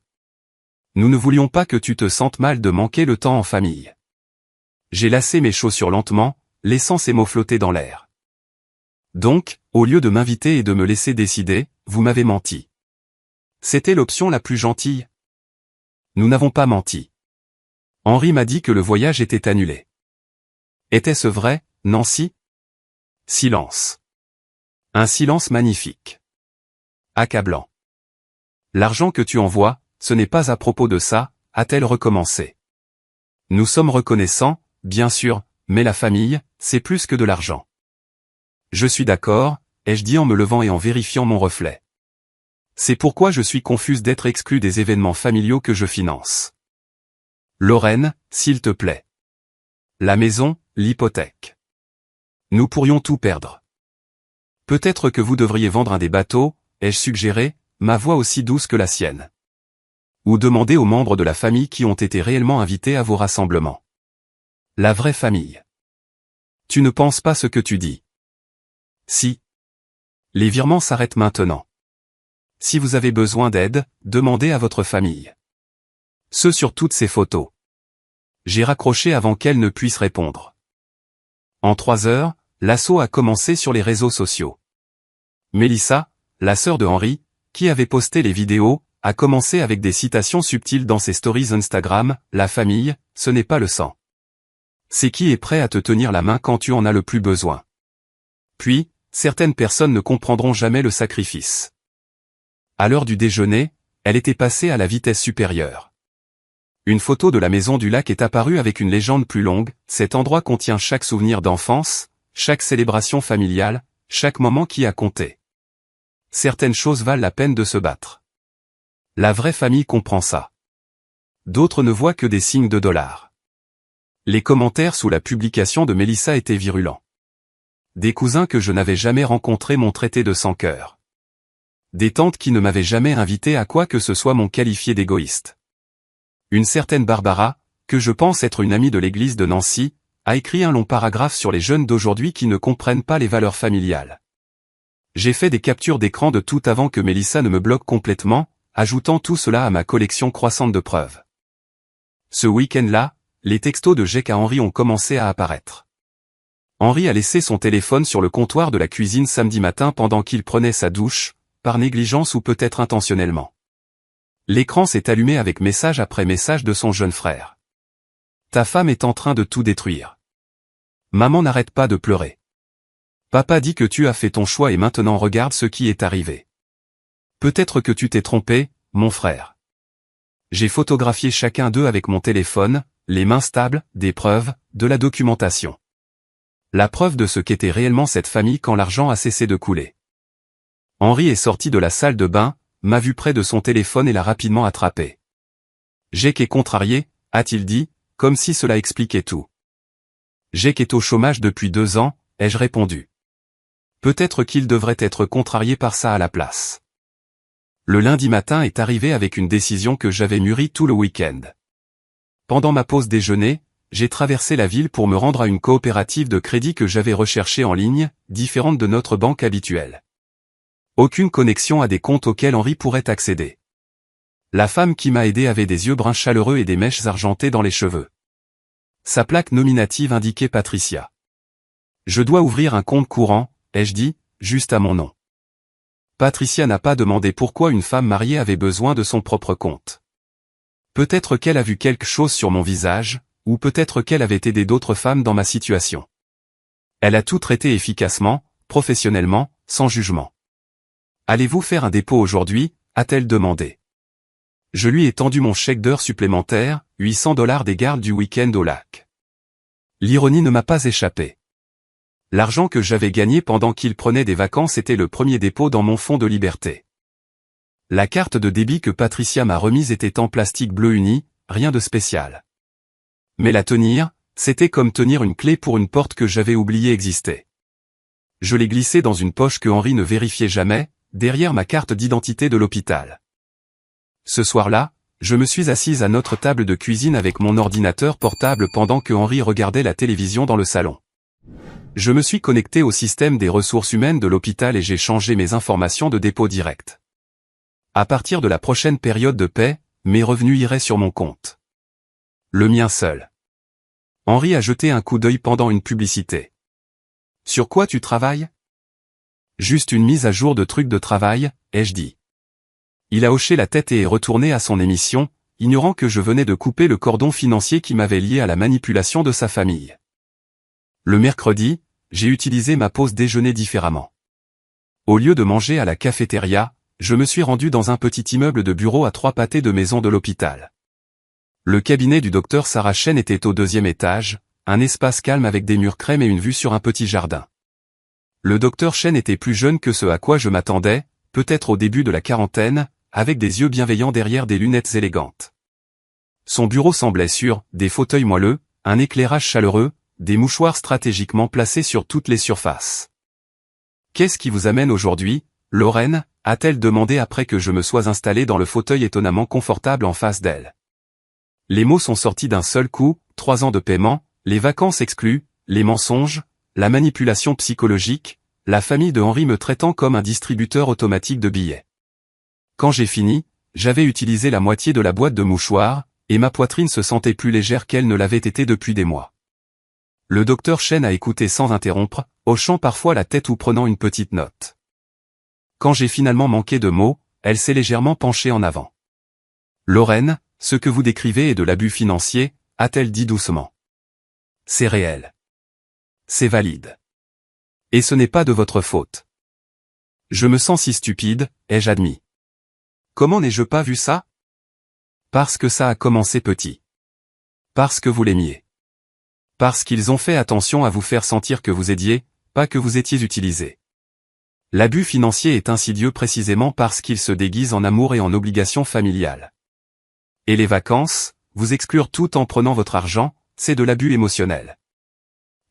Nous ne voulions pas que tu te sentes mal de manquer le temps en famille. J'ai lacé mes chaussures lentement, laissant ces mots flotter dans l'air. Donc, au lieu de m'inviter et de me laisser décider, vous m'avez menti. C'était l'option la plus gentille. Nous n'avons pas menti. Henri m'a dit que le voyage était annulé. Était-ce vrai, Nancy? Silence. Un silence magnifique. Accablant. L'argent que tu envoies, ce n'est pas à propos de ça, a-t-elle recommencé. Nous sommes reconnaissants, bien sûr, mais la famille, c'est plus que de l'argent. Je suis d'accord, ai-je dit en me levant et en vérifiant mon reflet. C'est pourquoi je suis confuse d'être exclue des événements familiaux que je finance. Lorraine, s'il te plaît. La maison, l'hypothèque. Nous pourrions tout perdre. Peut-être que vous devriez vendre un des bateaux, ai-je suggéré, ma voix aussi douce que la sienne. Ou demander aux membres de la famille qui ont été réellement invités à vos rassemblements. La vraie famille. Tu ne penses pas ce que tu dis. Si. Les virements s'arrêtent maintenant. Si vous avez besoin d'aide, demandez à votre famille. Ce sur toutes ces photos. J'ai raccroché avant qu'elle ne puisse répondre. En 3 heures, l'assaut a commencé sur les réseaux sociaux. Mélissa, la sœur de Henri, qui avait posté les vidéos, a commencé avec des citations subtiles dans ses stories Instagram, « La famille, ce n'est pas le sang. C'est qui est prêt à te tenir la main quand tu en as le plus besoin. » Puis, certaines personnes ne comprendront jamais le sacrifice. À l'heure du déjeuner, elle était passée à la vitesse supérieure. Une photo de la maison du lac est apparue avec une légende plus longue, cet endroit contient chaque souvenir d'enfance, chaque célébration familiale, chaque moment qui a compté. Certaines choses valent la peine de se battre. La vraie famille comprend ça. D'autres ne voient que des signes de dollars. Les commentaires sous la publication de Mélissa étaient virulents. Des cousins que je n'avais jamais rencontrés m'ont traité de sans cœur. Des tantes qui ne m'avaient jamais invité à quoi que ce soit m'ont qualifié d'égoïste. Une certaine Barbara, que je pense être une amie de l'église de Nancy, a écrit un long paragraphe sur les jeunes d'aujourd'hui qui ne comprennent pas les valeurs familiales. J'ai fait des captures d'écran de tout avant que Mélissa ne me bloque complètement, ajoutant tout cela à ma collection croissante de preuves. Ce week-end-là, les textos de Jake à Henri ont commencé à apparaître. Henri a laissé son téléphone sur le comptoir de la cuisine samedi matin pendant qu'il prenait sa douche, par négligence ou peut-être intentionnellement. L'écran s'est allumé avec message après message de son jeune frère. Ta femme est en train de tout détruire. Maman n'arrête pas de pleurer. Papa dit que tu as fait ton choix et maintenant regarde ce qui est arrivé. Peut-être que tu t'es trompé, mon frère. J'ai photographié chacun d'eux avec mon téléphone, les mains stables, des preuves, de la documentation. La preuve de ce qu'était réellement cette famille quand l'argent a cessé de couler. Henri est sorti de la salle de bain, m'a vu près de son téléphone et l'a rapidement attrapé. Jake est contrarié, a-t-il dit, comme si cela expliquait tout. Jake est au chômage depuis 2 ans, ai-je répondu. Peut-être qu'il devrait être contrarié par ça à la place. Le lundi matin est arrivé avec une décision que j'avais mûrie tout le week-end. Pendant ma pause déjeuner, j'ai traversé la ville pour me rendre à une coopérative de crédit que j'avais recherchée en ligne, différente de notre banque habituelle. Aucune connexion à des comptes auxquels Henri pourrait accéder. La femme qui m'a aidé avait des yeux bruns chaleureux et des mèches argentées dans les cheveux. Sa plaque nominative indiquait Patricia. Je dois ouvrir un compte courant, ai-je dit, juste à mon nom. Patricia n'a pas demandé pourquoi une femme mariée avait besoin de son propre compte. Peut-être qu'elle a vu quelque chose sur mon visage, ou peut-être qu'elle avait aidé d'autres femmes dans ma situation. Elle a tout traité efficacement, professionnellement, sans jugement. Allez-vous faire un dépôt aujourd'hui, a-t-elle demandé. Je lui ai tendu mon chèque d'heures supplémentaires, $800 des gardes du week-end au lac. L'ironie ne m'a pas échappé. L'argent que j'avais gagné pendant qu'il prenait des vacances était le premier dépôt dans mon fonds de liberté. La carte de débit que Patricia m'a remise était en plastique bleu uni, rien de spécial. Mais la tenir, c'était comme tenir une clé pour une porte que j'avais oublié existait. Je l'ai glissé dans une poche que Henri ne vérifiait jamais, derrière ma carte d'identité de l'hôpital. Ce soir-là, je me suis assise à notre table de cuisine avec mon ordinateur portable pendant que Henri regardait la télévision dans le salon. Je me suis connecté au système des ressources humaines de l'hôpital et j'ai changé mes informations de dépôt direct. À partir de la prochaine période de paie, mes revenus iraient sur mon compte. Le mien seul. Henri a jeté un coup d'œil pendant une publicité. Sur quoi tu travailles? Juste une mise à jour de trucs de travail, ai-je dit. Il a hoché la tête et est retourné à son émission, ignorant que je venais de couper le cordon financier qui m'avait lié à la manipulation de sa famille. Le mercredi, j'ai utilisé ma pause déjeuner différemment. Au lieu de manger à la cafétéria, je me suis rendu dans un petit immeuble de bureau à 3 pâtés de maison de l'hôpital. Le cabinet du docteur Sarah Chen était au 2e étage, un espace calme avec des murs crème et une vue sur un petit jardin. Le docteur Chen était plus jeune que ce à quoi je m'attendais, peut-être au début de la quarantaine, avec des yeux bienveillants derrière des lunettes élégantes. Son bureau semblait sûr, des fauteuils moelleux, un éclairage chaleureux, des mouchoirs stratégiquement placés sur toutes les surfaces. « Qu'est-ce qui vous amène aujourd'hui, Lorraine ?» a-t-elle demandé après que je me sois installé dans le fauteuil étonnamment confortable en face d'elle. Les mots sont sortis d'un seul coup, 3 ans de paiement, les vacances exclues, les mensonges, la manipulation psychologique, la famille de Henri me traitant comme un distributeur automatique de billets. Quand j'ai fini, j'avais utilisé la moitié de la boîte de mouchoirs, et ma poitrine se sentait plus légère qu'elle ne l'avait été depuis des mois. Le docteur Chen a écouté sans interrompre, hochant parfois la tête ou prenant une petite note. Quand j'ai finalement manqué de mots, elle s'est légèrement penchée en avant. « Lorraine, ce que vous décrivez est de l'abus financier, a-t-elle dit doucement. C'est réel. C'est valide. Et ce n'est pas de votre faute. Je me sens si stupide, ai-je admis. Comment n'ai-je pas vu ça? Parce que ça a commencé petit. Parce que vous l'aimiez. Parce qu'ils ont fait attention à vous faire sentir que vous aidiez, pas que vous étiez utilisé. L'abus financier est insidieux précisément parce qu'il se déguise en amour et en obligation familiale. Et les vacances, vous exclure tout en prenant votre argent, c'est de l'abus émotionnel.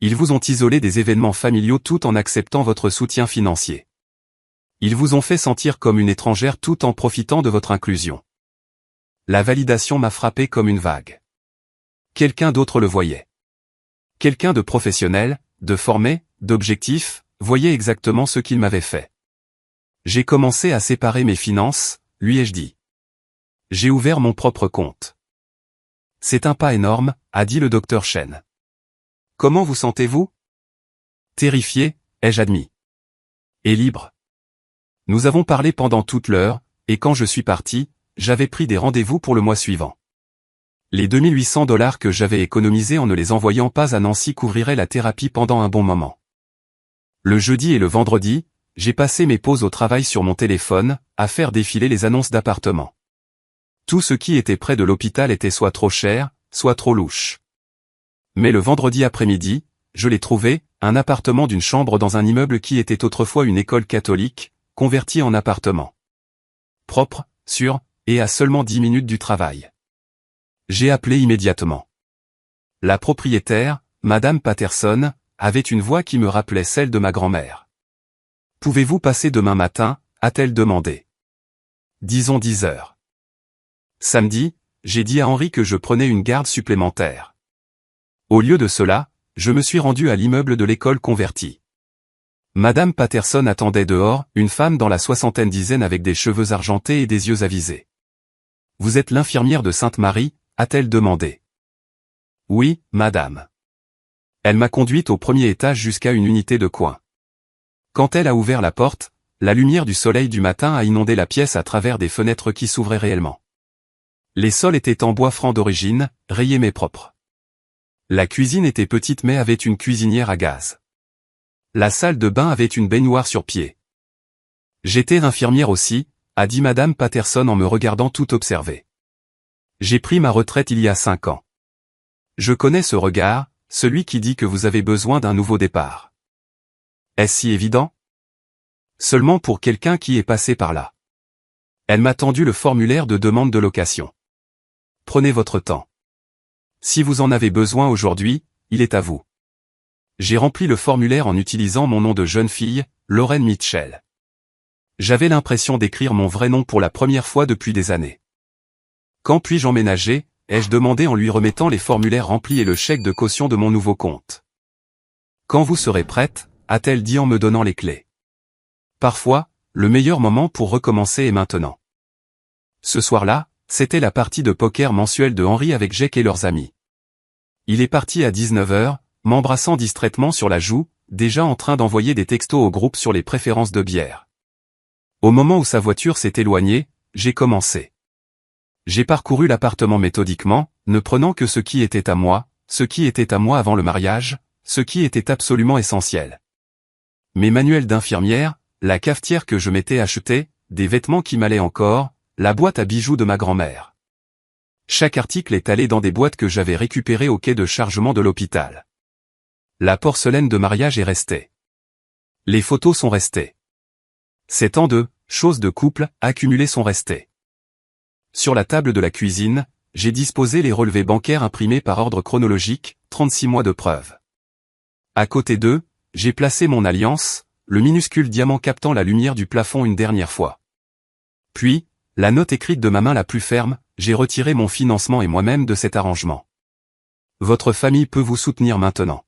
Ils vous ont isolé des événements familiaux tout en acceptant votre soutien financier. Ils vous ont fait sentir comme une étrangère tout en profitant de votre inclusion. La validation m'a frappé comme une vague. Quelqu'un d'autre le voyait. Quelqu'un de professionnel, de formé, d'objectif, voyait exactement ce qu'il m'avait fait. J'ai commencé à séparer mes finances, lui ai-je dit. J'ai ouvert mon propre compte. C'est un pas énorme, a dit le docteur Chen. Comment vous sentez-vous? Terrifié, ai-je admis. Et libre. Nous avons parlé pendant toute l'heure, et quand je suis parti, j'avais pris des rendez-vous pour le mois suivant. Les $2800 que j'avais économisés en ne les envoyant pas à Nancy couvriraient la thérapie pendant un bon moment. Le jeudi et le vendredi, j'ai passé mes pauses au travail sur mon téléphone, à faire défiler les annonces d'appartements. Tout ce qui était près de l'hôpital était soit trop cher, soit trop louche. Mais le vendredi après-midi, je l'ai trouvé, un appartement d'une chambre dans un immeuble qui était autrefois une école catholique, converti en appartement. Propre, sûr, et à seulement 10 minutes du travail. J'ai appelé immédiatement. La propriétaire, Madame Patterson, avait une voix qui me rappelait celle de ma grand-mère. « Pouvez-vous passer demain matin ?» a-t-elle demandé. Disons 10 heures. Samedi, j'ai dit à Henri que je prenais une garde supplémentaire. Au lieu de cela, je me suis rendu à l'immeuble de l'école convertie. Madame Patterson attendait dehors, une femme dans la soixantaine avec des cheveux argentés et des yeux avisés. « Vous êtes l'infirmière de Sainte-Marie ?» a-t-elle demandé. « Oui, madame. » Elle m'a conduite au premier étage jusqu'à une unité de coin. Quand elle a ouvert la porte, la lumière du soleil du matin a inondé la pièce à travers des fenêtres qui s'ouvraient réellement. Les sols étaient en bois franc d'origine, rayés mais propres. La cuisine était petite mais avait une cuisinière à gaz. La salle de bain avait une baignoire sur pied. « J'étais infirmière aussi », a dit Madame Patterson en me regardant tout observer. « J'ai pris ma retraite il y a 5 ans. Je connais ce regard, celui qui dit que vous avez besoin d'un nouveau départ. Est-ce si évident? Seulement pour quelqu'un qui est passé par là. » Elle m'a tendu le formulaire de demande de location. « Prenez votre temps. Si vous en avez besoin aujourd'hui, il est à vous. J'ai rempli le formulaire en utilisant mon nom de jeune fille, Lauren Mitchell. J'avais l'impression d'écrire mon vrai nom pour la première fois depuis des années. Quand puis-je emménager, ai-je demandé en lui remettant les formulaires remplis et le chèque de caution de mon nouveau compte. Quand vous serez prête, a-t-elle dit en me donnant les clés. Parfois, le meilleur moment pour recommencer est maintenant. Ce soir-là, c'était la partie de poker mensuelle de Henry avec Jake et leurs amis. Il est parti à 19h, m'embrassant distraitement sur la joue, déjà en train d'envoyer des textos au groupe sur les préférences de bière. Au moment où sa voiture s'est éloignée, j'ai commencé. J'ai parcouru l'appartement méthodiquement, ne prenant que ce qui était à moi avant le mariage, ce qui était absolument essentiel. Mes manuels d'infirmière, la cafetière que je m'étais achetée, des vêtements qui m'allaient encore, la boîte à bijoux de ma grand-mère. Chaque article est allé dans des boîtes que j'avais récupérées au quai de chargement de l'hôpital. La porcelaine de mariage est restée. Les photos sont restées. Ces tant de choses de couple accumulées sont restées. Sur la table de la cuisine, j'ai disposé les relevés bancaires imprimés par ordre chronologique, 36 mois de preuve. À côté d'eux, j'ai placé mon alliance, le minuscule diamant captant la lumière du plafond une dernière fois. Puis, la note écrite de ma main la plus ferme, j'ai retiré mon financement et moi-même de cet arrangement. Votre famille peut vous soutenir maintenant.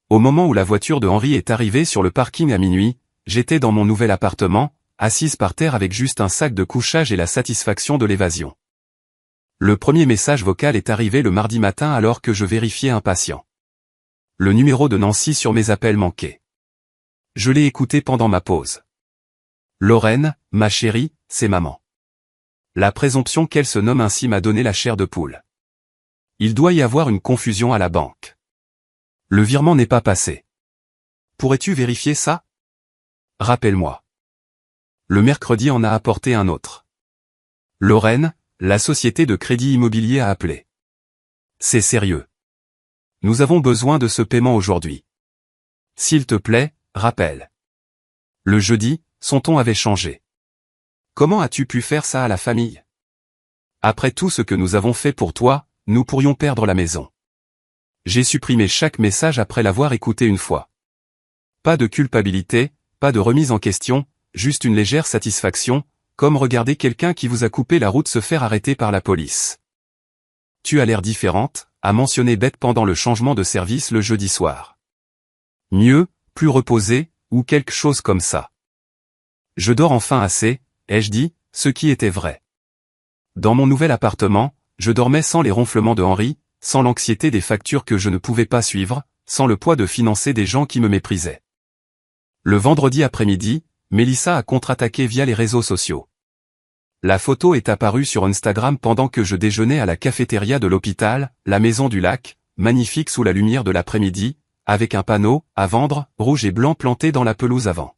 Au moment où la voiture de Henry est arrivée sur le parking à minuit, j'étais dans mon nouvel appartement, assise par terre avec juste un sac de couchage et la satisfaction de l'évasion. Le premier message vocal est arrivé le mardi matin alors que je vérifiais un patient. Le numéro de Nancy sur mes appels manqués. Je l'ai écouté pendant ma pause. Lauren, ma chérie, c'est maman. La présomption qu'elle se nomme ainsi m'a donné la chair de poule. Il doit y avoir une confusion à la banque. Le virement n'est pas passé. Pourrais-tu vérifier ça? Rappelle-moi. Le mercredi en a apporté un autre. Lauren, la société de crédit immobilier a appelé. C'est sérieux. Nous avons besoin de ce paiement aujourd'hui. S'il te plaît, rappelle. Le jeudi, son ton avait changé. Comment as-tu pu faire ça à la famille? Après tout ce que nous avons fait pour toi, nous pourrions perdre la maison. J'ai supprimé chaque message après l'avoir écouté une fois. Pas de culpabilité, pas de remise en question, juste une légère satisfaction, comme regarder quelqu'un qui vous a coupé la route se faire arrêter par la police. Tu as l'air différente, a mentionné Beth pendant le changement de service le jeudi soir. Mieux, plus reposée, ou quelque chose comme ça. Je dors enfin assez, ai-je dit, ce qui était vrai. Dans mon nouvel appartement, je dormais sans les ronflements de Henry, sans l'anxiété des factures que je ne pouvais pas suivre, sans le poids de financer des gens qui me méprisaient. Le vendredi après-midi, Melissa a contre-attaqué via les réseaux sociaux. La photo est apparue sur Instagram pendant que je déjeunais à la cafétéria de l'hôpital, la Maison du Lac, magnifique sous la lumière de l'après-midi, avec un panneau, à vendre, rouge et blanc planté dans la pelouse avant.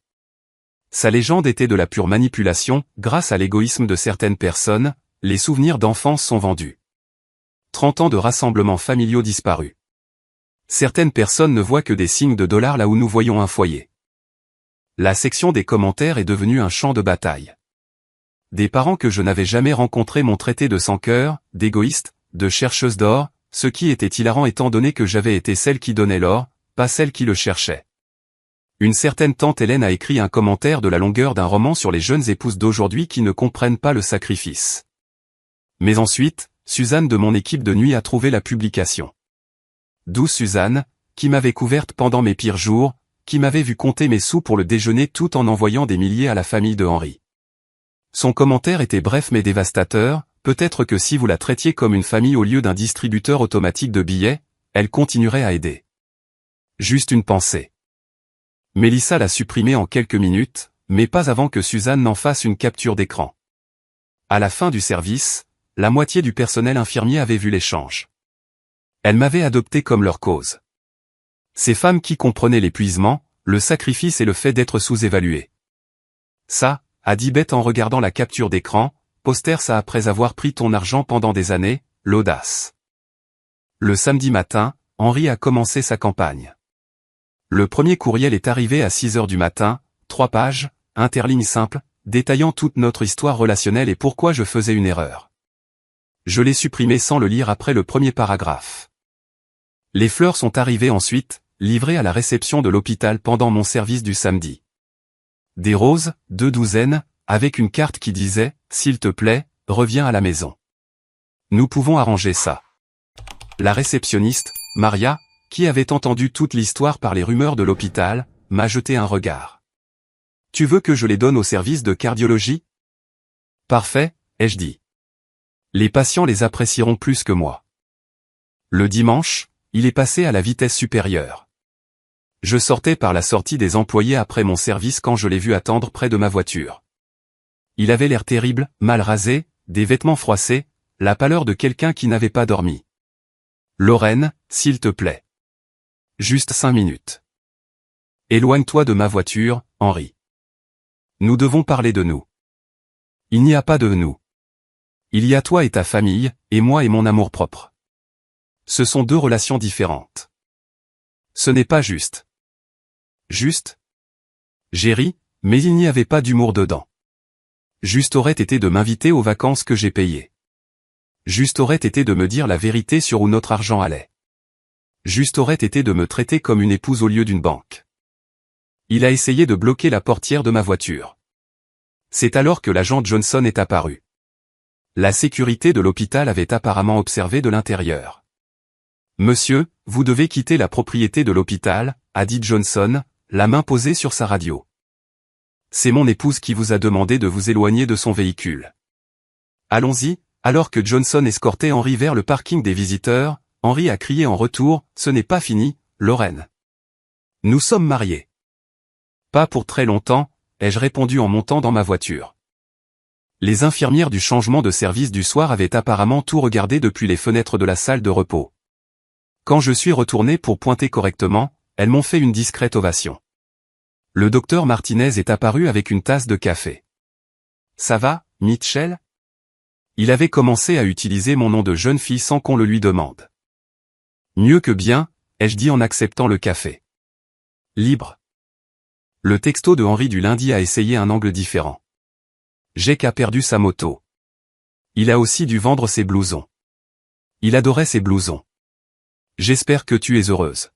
Sa légende était de la pure manipulation, grâce à l'égoïsme de certaines personnes, les souvenirs d'enfance sont vendus. 30 ans de rassemblements familiaux disparus. Certaines personnes ne voient que des signes de dollars là où nous voyons un foyer. La section des commentaires est devenue un champ de bataille. Des parents que je n'avais jamais rencontrés m'ont traité de sans-cœur, d'égoïste, de chercheuse d'or, ce qui était hilarant étant donné que j'avais été celle qui donnait l'or, pas celle qui le cherchait. Une certaine tante Hélène a écrit un commentaire de la longueur d'un roman sur les jeunes épouses d'aujourd'hui qui ne comprennent pas le sacrifice. Mais ensuite, Suzanne de mon équipe de nuit a trouvé la publication. Douce Suzanne, qui m'avait couverte pendant mes pires jours, qui m'avait vu compter mes sous pour le déjeuner tout en envoyant des milliers à la famille de Henry. Son commentaire était bref mais dévastateur, peut-être que si vous la traitiez comme une famille au lieu d'un distributeur automatique de billets, elle continuerait à aider. Juste une pensée. Melissa l'a supprimé en quelques minutes, mais pas avant que Suzanne n'en fasse une capture d'écran. À la fin du service, la moitié du personnel infirmier avait vu l'échange. Elles m'avaient adopté comme leur cause. Ces femmes qui comprenaient l'épuisement, le sacrifice et le fait d'être sous-évaluées. Ça, a dit Beth en regardant la capture d'écran, poster ça après avoir pris ton argent pendant des années, l'audace. Le samedi matin, Henry a commencé sa campagne. Le premier courriel est arrivé à 6 heures du matin, 3 pages, interlignes simples, détaillant toute notre histoire relationnelle et pourquoi je faisais une erreur. Je l'ai supprimé sans le lire après le premier paragraphe. Les fleurs sont arrivées ensuite, livrées à la réception de l'hôpital pendant mon service du samedi. Des roses, 2 douzaines, avec une carte qui disait « S'il te plaît, reviens à la maison. Nous pouvons arranger ça. » La réceptionniste, Maria, qui avait entendu toute l'histoire par les rumeurs de l'hôpital, m'a jeté un regard. « Tu veux que je les donne au service de cardiologie ? » « Parfait, » ai-je dit. « Les patients les apprécieront plus que moi. » Le dimanche, il est passé à la vitesse supérieure. Je sortais par la sortie des employés après mon service quand je l'ai vu attendre près de ma voiture. Il avait l'air terrible, mal rasé, des vêtements froissés, la pâleur de quelqu'un qui n'avait pas dormi. « Lorraine, s'il te plaît. Juste 5 minutes. Éloigne-toi de ma voiture, Henri. Nous devons parler de nous. » Il n'y a pas de nous. Il y a toi et ta famille, et moi et mon amour-propre. Ce sont 2 relations différentes. Ce n'est pas juste. Juste ? J'ai ri, mais il n'y avait pas d'humour dedans. Juste aurait été de m'inviter aux vacances que j'ai payées. Juste aurait été de me dire la vérité sur où notre argent allait. Juste aurait été de me traiter comme une épouse au lieu d'une banque. Il a essayé de bloquer la portière de ma voiture. C'est alors que l'agent Johnson est apparu. La sécurité de l'hôpital avait apparemment observé de l'intérieur. « Monsieur, vous devez quitter la propriété de l'hôpital », a dit Johnson, la main posée sur sa radio. « C'est mon épouse qui vous a demandé de vous éloigner de son véhicule. » « Allons-y », alors que Johnson escortait Henri vers le parking des visiteurs, Henri a crié en retour, « Ce n'est pas fini, Lorraine. Nous sommes mariés. » « Pas pour très longtemps », ai-je répondu en montant dans ma voiture. Les infirmières du changement de service du soir avaient apparemment tout regardé depuis les fenêtres de la salle de repos. Quand je suis retourné pour pointer correctement, elles m'ont fait une discrète ovation. Le docteur Martinez est apparu avec une tasse de café. « Ça va, Mitchell ?» Il avait commencé à utiliser mon nom de jeune fille sans qu'on le lui demande. « Mieux que bien », ai-je dit en acceptant le café. « Libre. » Le texto de Henri du lundi a essayé un angle différent. Jake a perdu sa moto. Il a aussi dû vendre ses blousons. Il adorait ses blousons. J'espère que tu es heureuse.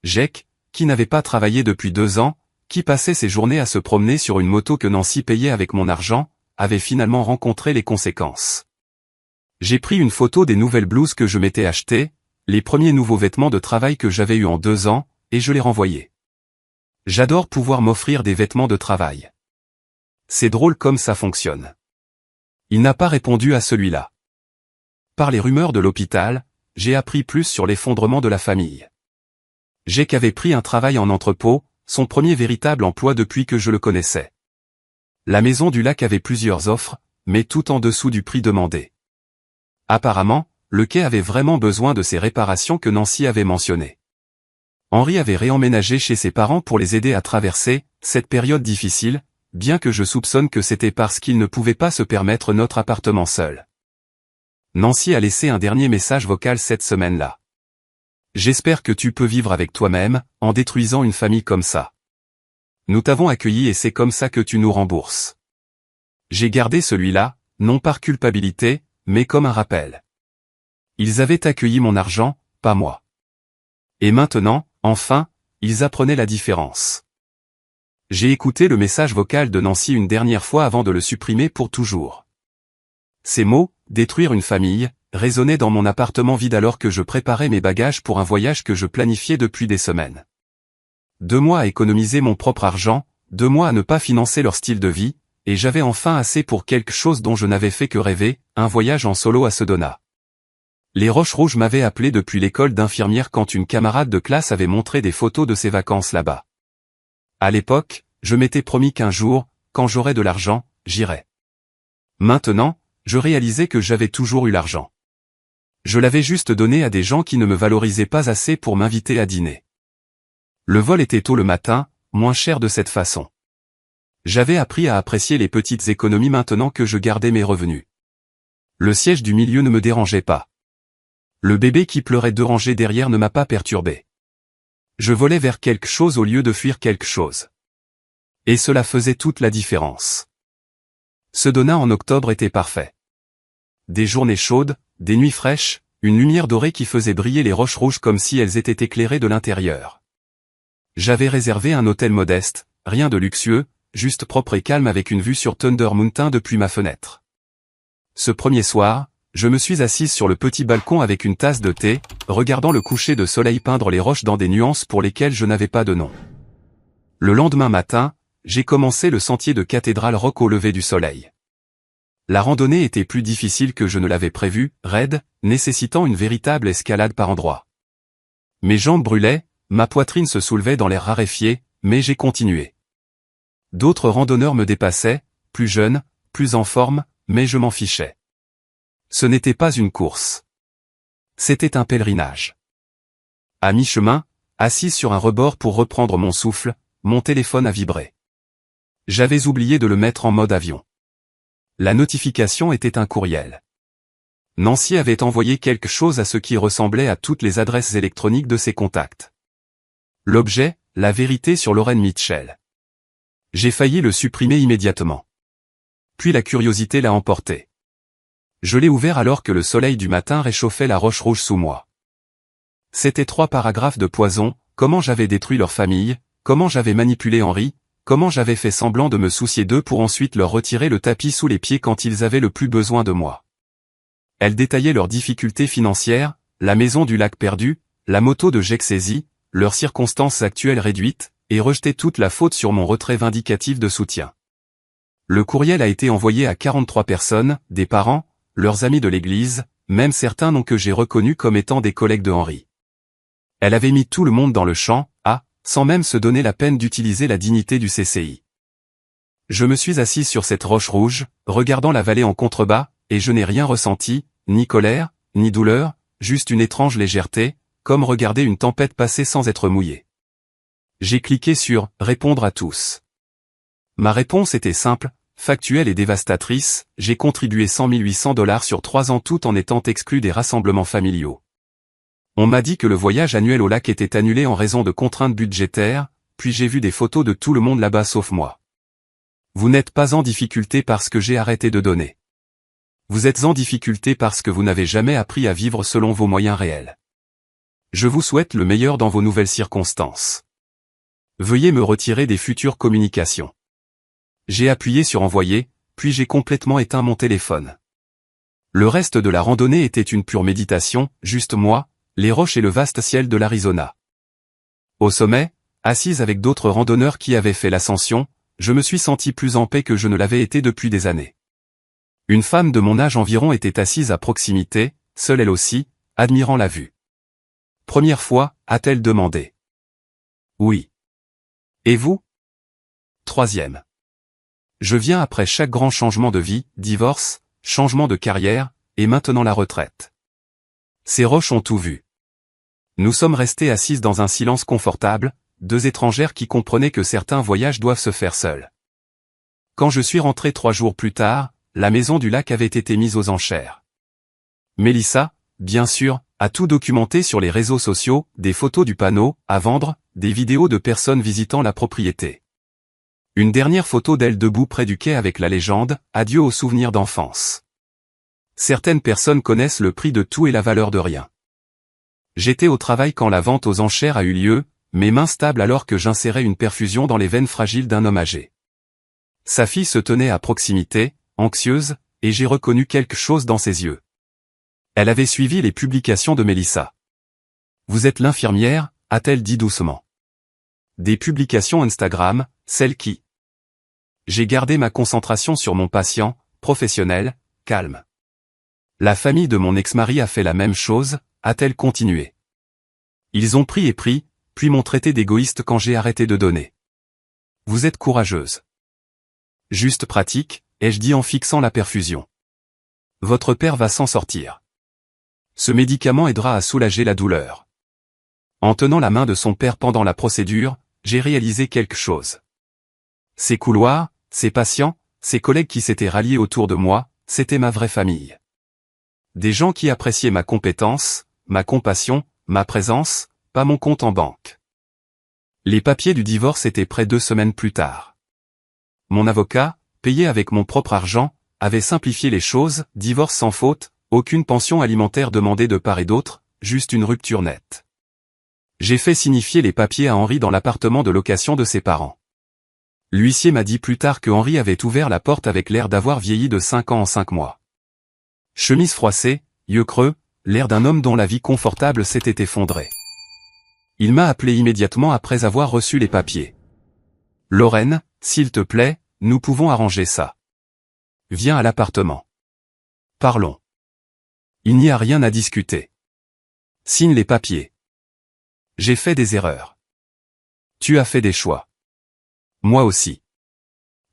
Jake, qui n'avait pas travaillé depuis 2 ans, qui passait ses journées à se promener sur une moto que Nancy payait avec mon argent, avait finalement rencontré les conséquences. J'ai pris une photo des nouvelles blouses que je m'étais achetées, les premiers nouveaux vêtements de travail que j'avais eus en 2 ans, et je les renvoyais. J'adore pouvoir m'offrir des vêtements de travail. C'est drôle comme ça fonctionne. Il n'a pas répondu à celui-là. Par les rumeurs de l'hôpital, j'ai appris plus sur l'effondrement de la famille. Jake avait pris un travail en entrepôt, son premier véritable emploi depuis que je le connaissais. La maison du lac avait plusieurs offres, mais tout en dessous du prix demandé. Apparemment, le quai avait vraiment besoin de ces réparations que Nancy avait mentionnées. Henri avait réemménagé chez ses parents pour les aider à traverser cette période difficile, bien que je soupçonne que c'était parce qu'il ne pouvait pas se permettre notre appartement seul. Nancy a laissé un dernier message vocal cette semaine-là. « J'espère que tu peux vivre avec toi-même, en détruisant une famille comme ça. Nous t'avons accueilli et c'est comme ça que tu nous rembourses. » J'ai gardé celui-là, non par culpabilité, mais comme un rappel. Ils avaient accueilli mon argent, pas moi. Et maintenant, enfin, ils apprenaient la différence. J'ai écouté le message vocal de Nancy une dernière fois avant de le supprimer pour toujours. Ces mots, détruire une famille, résonnaient dans mon appartement vide alors que je préparais mes bagages pour un voyage que je planifiais depuis des semaines. 2 mois à économiser mon propre argent, 2 mois à ne pas financer leur style de vie, et j'avais enfin assez pour quelque chose dont je n'avais fait que rêver, un voyage en solo à Sedona. Les Roches-Rouges m'avaient appelé depuis l'école d'infirmière quand une camarade de classe avait montré des photos de ses vacances là-bas. À l'époque, je m'étais promis qu'un jour, quand j'aurais de l'argent, j'irais. Maintenant, je réalisais que j'avais toujours eu l'argent. Je l'avais juste donné à des gens qui ne me valorisaient pas assez pour m'inviter à dîner. Le vol était tôt le matin, moins cher de cette façon. J'avais appris à apprécier les petites économies maintenant que je gardais mes revenus. Le siège du milieu ne me dérangeait pas. Le bébé qui pleurait 2 rangées derrière ne m'a pas perturbé. Je volais vers quelque chose au lieu de fuir quelque chose. Et cela faisait toute la différence. Sedona en octobre était parfait. Des journées chaudes, des nuits fraîches, une lumière dorée qui faisait briller les roches rouges comme si elles étaient éclairées de l'intérieur. J'avais réservé un hôtel modeste, rien de luxueux, juste propre et calme avec une vue sur Thunder Mountain depuis ma fenêtre. Ce premier soir, je me suis assise sur le petit balcon avec une tasse de thé, regardant le coucher de soleil peindre les roches dans des nuances pour lesquelles je n'avais pas de nom. Le lendemain matin, j'ai commencé le sentier de Cathédrale Rock au lever du soleil. La randonnée était plus difficile que je ne l'avais prévu, raide, nécessitant une véritable escalade par endroits. Mes jambes brûlaient, ma poitrine se soulevait dans l'air raréfié, mais j'ai continué. D'autres randonneurs me dépassaient, plus jeunes, plus en forme, mais je m'en fichais. Ce n'était pas une course. C'était un pèlerinage. À mi-chemin, assise sur un rebord pour reprendre mon souffle, mon téléphone a vibré. J'avais oublié de le mettre en mode avion. La notification était un courriel. Nancy avait envoyé quelque chose à ce qui ressemblait à toutes les adresses électroniques de ses contacts. L'objet, la vérité sur Lauren Mitchell. J'ai failli le supprimer immédiatement. Puis la curiosité l'a emporté. Je l'ai ouvert alors que le soleil du matin réchauffait la roche rouge sous moi. C'étaient 3 paragraphes de poison, comment j'avais détruit leur famille, comment j'avais manipulé Henry, comment j'avais fait semblant de me soucier d'eux pour ensuite leur retirer le tapis sous les pieds quand ils avaient le plus besoin de moi. Elles détaillaient leurs difficultés financières, la maison du lac perdu, la moto de Jake saisie, leurs circonstances actuelles réduites, et rejetaient toute la faute sur mon retrait vindicatif de soutien. Le courriel a été envoyé à 43 personnes, des parents, leurs amis de l'église, même certains noms que j'ai reconnus comme étant des collègues de Henry. Elle avait mis tout le monde dans le champ, sans même se donner la peine d'utiliser la dignité du CCI. Je me suis assis sur cette roche rouge, regardant la vallée en contrebas, et je n'ai rien ressenti, ni colère, ni douleur, juste une étrange légèreté, comme regarder une tempête passer sans être mouillé. J'ai cliqué sur « Répondre à tous ». Ma réponse était simple, factuelle et dévastatrice, j'ai contribué $100 800 sur 3 ans tout en étant exclu des rassemblements familiaux. On m'a dit que le voyage annuel au lac était annulé en raison de contraintes budgétaires, puis j'ai vu des photos de tout le monde là-bas sauf moi. Vous n'êtes pas en difficulté parce que j'ai arrêté de donner. Vous êtes en difficulté parce que vous n'avez jamais appris à vivre selon vos moyens réels. Je vous souhaite le meilleur dans vos nouvelles circonstances. Veuillez me retirer des futures communications. J'ai appuyé sur envoyer, puis j'ai complètement éteint mon téléphone. Le reste de la randonnée était une pure méditation, juste moi, les roches et le vaste ciel de l'Arizona. Au sommet, assise avec d'autres randonneurs qui avaient fait l'ascension, je me suis senti plus en paix que je ne l'avais été depuis des années. Une femme de mon âge environ était assise à proximité, seule elle aussi, admirant la vue. Première fois, a-t-elle demandé. Oui. Et vous? Troisième. Je viens après chaque grand changement de vie, divorce, changement de carrière, et maintenant la retraite. Ces roches ont tout vu. Nous sommes restés assises dans un silence confortable, 2 étrangères qui comprenaient que certains voyages doivent se faire seuls. Quand je suis rentré 3 jours plus tard, la maison du lac avait été mise aux enchères. Mélissa, bien sûr, a tout documenté sur les réseaux sociaux, des photos du panneau, à vendre, des vidéos de personnes visitant la propriété. Une dernière photo d'elle debout près du quai avec la légende « Adieu aux souvenirs d'enfance ». Certaines personnes connaissent le prix de tout et la valeur de rien. J'étais au travail quand la vente aux enchères a eu lieu, mes mains stables alors que j'insérais une perfusion dans les veines fragiles d'un homme âgé. Sa fille se tenait à proximité, anxieuse, et j'ai reconnu quelque chose dans ses yeux. Elle avait suivi les publications de Mélissa. « Vous êtes l'infirmière » a-t-elle dit doucement. Des publications Instagram, celles qui... J'ai gardé ma concentration sur mon patient, professionnel, calme. La famille de mon ex-mari a fait la même chose, a-t-elle continué. Ils ont pris et pris, puis m'ont traité d'égoïste quand j'ai arrêté de donner. Vous êtes courageuse. Juste pratique, ai-je dit en fixant la perfusion. Votre père va s'en sortir. Ce médicament aidera à soulager la douleur. En tenant la main de son père pendant la procédure, j'ai réalisé quelque chose. Ces couloirs, ces patients, ces collègues qui s'étaient ralliés autour de moi, c'était ma vraie famille. Des gens qui appréciaient ma compétence, ma compassion, ma présence, pas mon compte en banque. Les papiers du divorce étaient prêts 2 semaines plus tard. Mon avocat, payé avec mon propre argent, avait simplifié les choses, divorce sans faute, aucune pension alimentaire demandée de part et d'autre, juste une rupture nette. J'ai fait signifier les papiers à Henri dans l'appartement de location de ses parents. L'huissier m'a dit plus tard que Henri avait ouvert la porte avec l'air d'avoir vieilli de 5 ans en 5 mois. Chemise froissée, yeux creux, l'air d'un homme dont la vie confortable s'était effondrée. Il m'a appelé immédiatement après avoir reçu les papiers. « Lorraine, s'il te plaît, nous pouvons arranger ça. Viens à l'appartement. Parlons. Il n'y a rien à discuter. Signe les papiers. J'ai fait des erreurs. Tu as fait des choix. Moi aussi.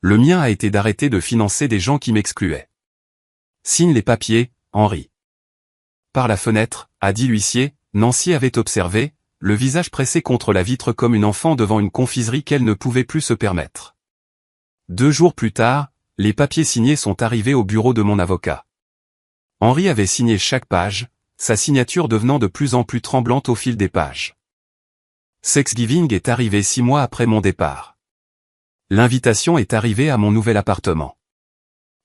Le mien a été d'arrêter de financer des gens qui m'excluaient. Signe les papiers, Henri. » Par la fenêtre, a dit l'huissier, Nancy avait observé, le visage pressé contre la vitre comme une enfant devant une confiserie qu'elle ne pouvait plus se permettre. 2 jours plus tard, les papiers signés sont arrivés au bureau de mon avocat. Henri avait signé chaque page, sa signature devenant de plus en plus tremblante au fil des pages. Thanksgiving est arrivé 6 mois après mon départ. L'invitation est arrivée à mon nouvel appartement.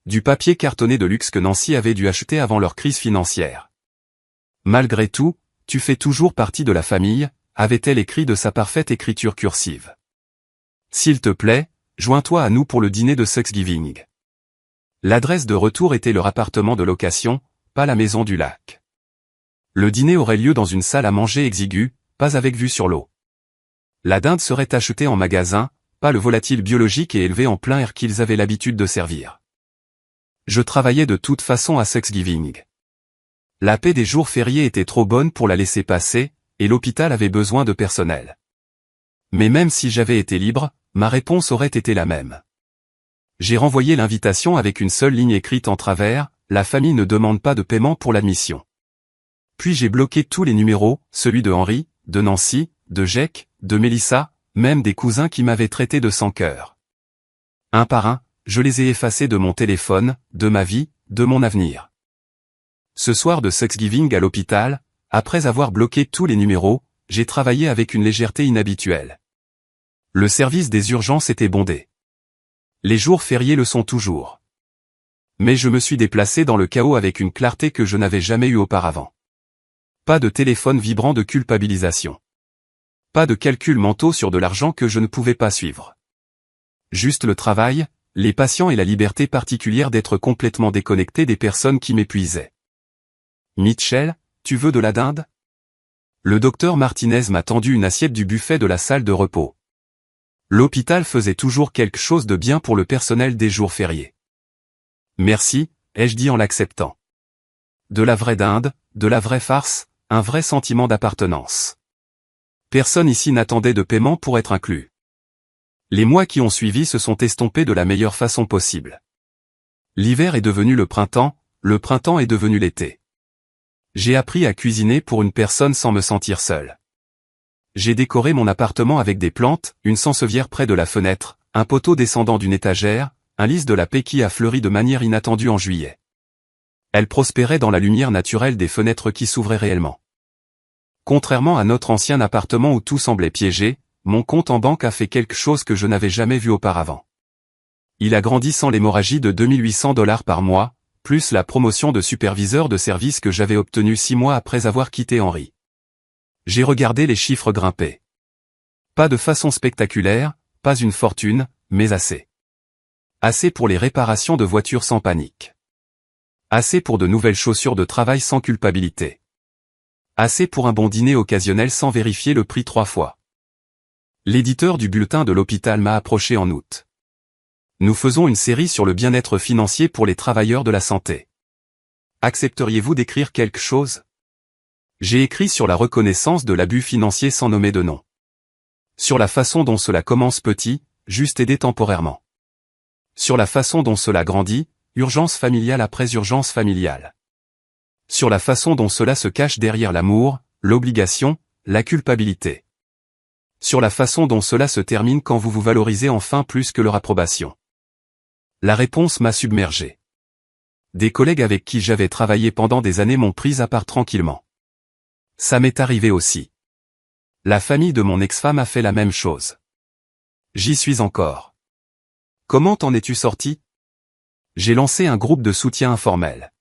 Du papier cartonné de luxe que Nancy avait dû acheter avant leur crise financière. Malgré tout, tu fais toujours partie de la famille, avait-elle écrit de sa parfaite écriture cursive. S'il te plaît, joins-toi à nous pour le dîner de Thanksgiving. L'adresse de retour était leur appartement de location, pas la maison du lac. Le dîner aurait lieu dans une salle à manger exiguë, pas avec vue sur l'eau. La dinde serait achetée en magasin, pas le volatile biologique et élevé en plein air qu'ils avaient l'habitude de servir. Je travaillais de toute façon à Thanksgiving. La paie des jours fériés était trop bonne pour la laisser passer, et l'hôpital avait besoin de personnel. Mais même si j'avais été libre, ma réponse aurait été la même. J'ai renvoyé l'invitation avec une seule ligne écrite en travers, la famille ne demande pas de paiement pour l'admission. Puis j'ai bloqué tous les numéros, celui de Henri, de Nancy, de Jake, de Mélissa, même des cousins qui m'avaient traité de sans-cœur. Un par un, je les ai effacés de mon téléphone, de ma vie, de mon avenir. Ce soir de Thanksgiving à l'hôpital, après avoir bloqué tous les numéros, j'ai travaillé avec une légèreté inhabituelle. Le service des urgences était bondé. Les jours fériés le sont toujours. Mais je me suis déplacé dans le chaos avec une clarté que je n'avais jamais eue auparavant. Pas de téléphone vibrant de culpabilisation. Pas de calculs mentaux sur de l'argent que je ne pouvais pas suivre. Juste le travail, les patients et la liberté particulière d'être complètement déconnecté des personnes qui m'épuisaient. Mitchell, tu veux de la dinde? Le docteur Martinez m'a tendu une assiette du buffet de la salle de repos. L'hôpital faisait toujours quelque chose de bien pour le personnel des jours fériés. Merci, ai-je dit en l'acceptant. De la vraie dinde, de la vraie farce, un vrai sentiment d'appartenance. Personne ici n'attendait de paiement pour être inclus. Les mois qui ont suivi se sont estompés de la meilleure façon possible. L'hiver est devenu le printemps est devenu l'été. J'ai appris à cuisiner pour une personne sans me sentir seul. J'ai décoré mon appartement avec des plantes, une sansevierie près de la fenêtre, un poteau descendant d'une étagère, un lys de la paix qui a fleuri de manière inattendue en juillet. Elle prospérait dans la lumière naturelle des fenêtres qui s'ouvraient réellement. Contrairement à notre ancien appartement où tout semblait piégé, mon compte en banque a fait quelque chose que je n'avais jamais vu auparavant. Il a grandi sans l'hémorragie de $2800 par mois, plus la promotion de superviseur de service que j'avais obtenue 6 mois après avoir quitté Henri. J'ai regardé les chiffres grimper. Pas de façon spectaculaire, pas une fortune, mais assez. Assez pour les réparations de voitures sans panique. Assez pour de nouvelles chaussures de travail sans culpabilité. Assez pour un bon dîner occasionnel sans vérifier le prix 3 fois. L'éditeur du bulletin de l'hôpital m'a approché en août. Nous faisons une série sur le bien-être financier pour les travailleurs de la santé. Accepteriez-vous d'écrire quelque chose? J'ai écrit sur la reconnaissance de l'abus financier sans nommer de nom. Sur la façon dont cela commence petit, juste aider temporairement. Sur la façon dont cela grandit, urgence familiale après urgence familiale. Sur la façon dont cela se cache derrière l'amour, l'obligation, la culpabilité. Sur la façon dont cela se termine quand vous vous valorisez enfin plus que leur approbation. La réponse m'a submergé. Des collègues avec qui j'avais travaillé pendant des années m'ont pris à part tranquillement. Ça m'est arrivé aussi. La famille de mon ex-femme a fait la même chose. J'y suis encore. Comment t'en es-tu sorti? J'ai lancé un groupe de soutien informel.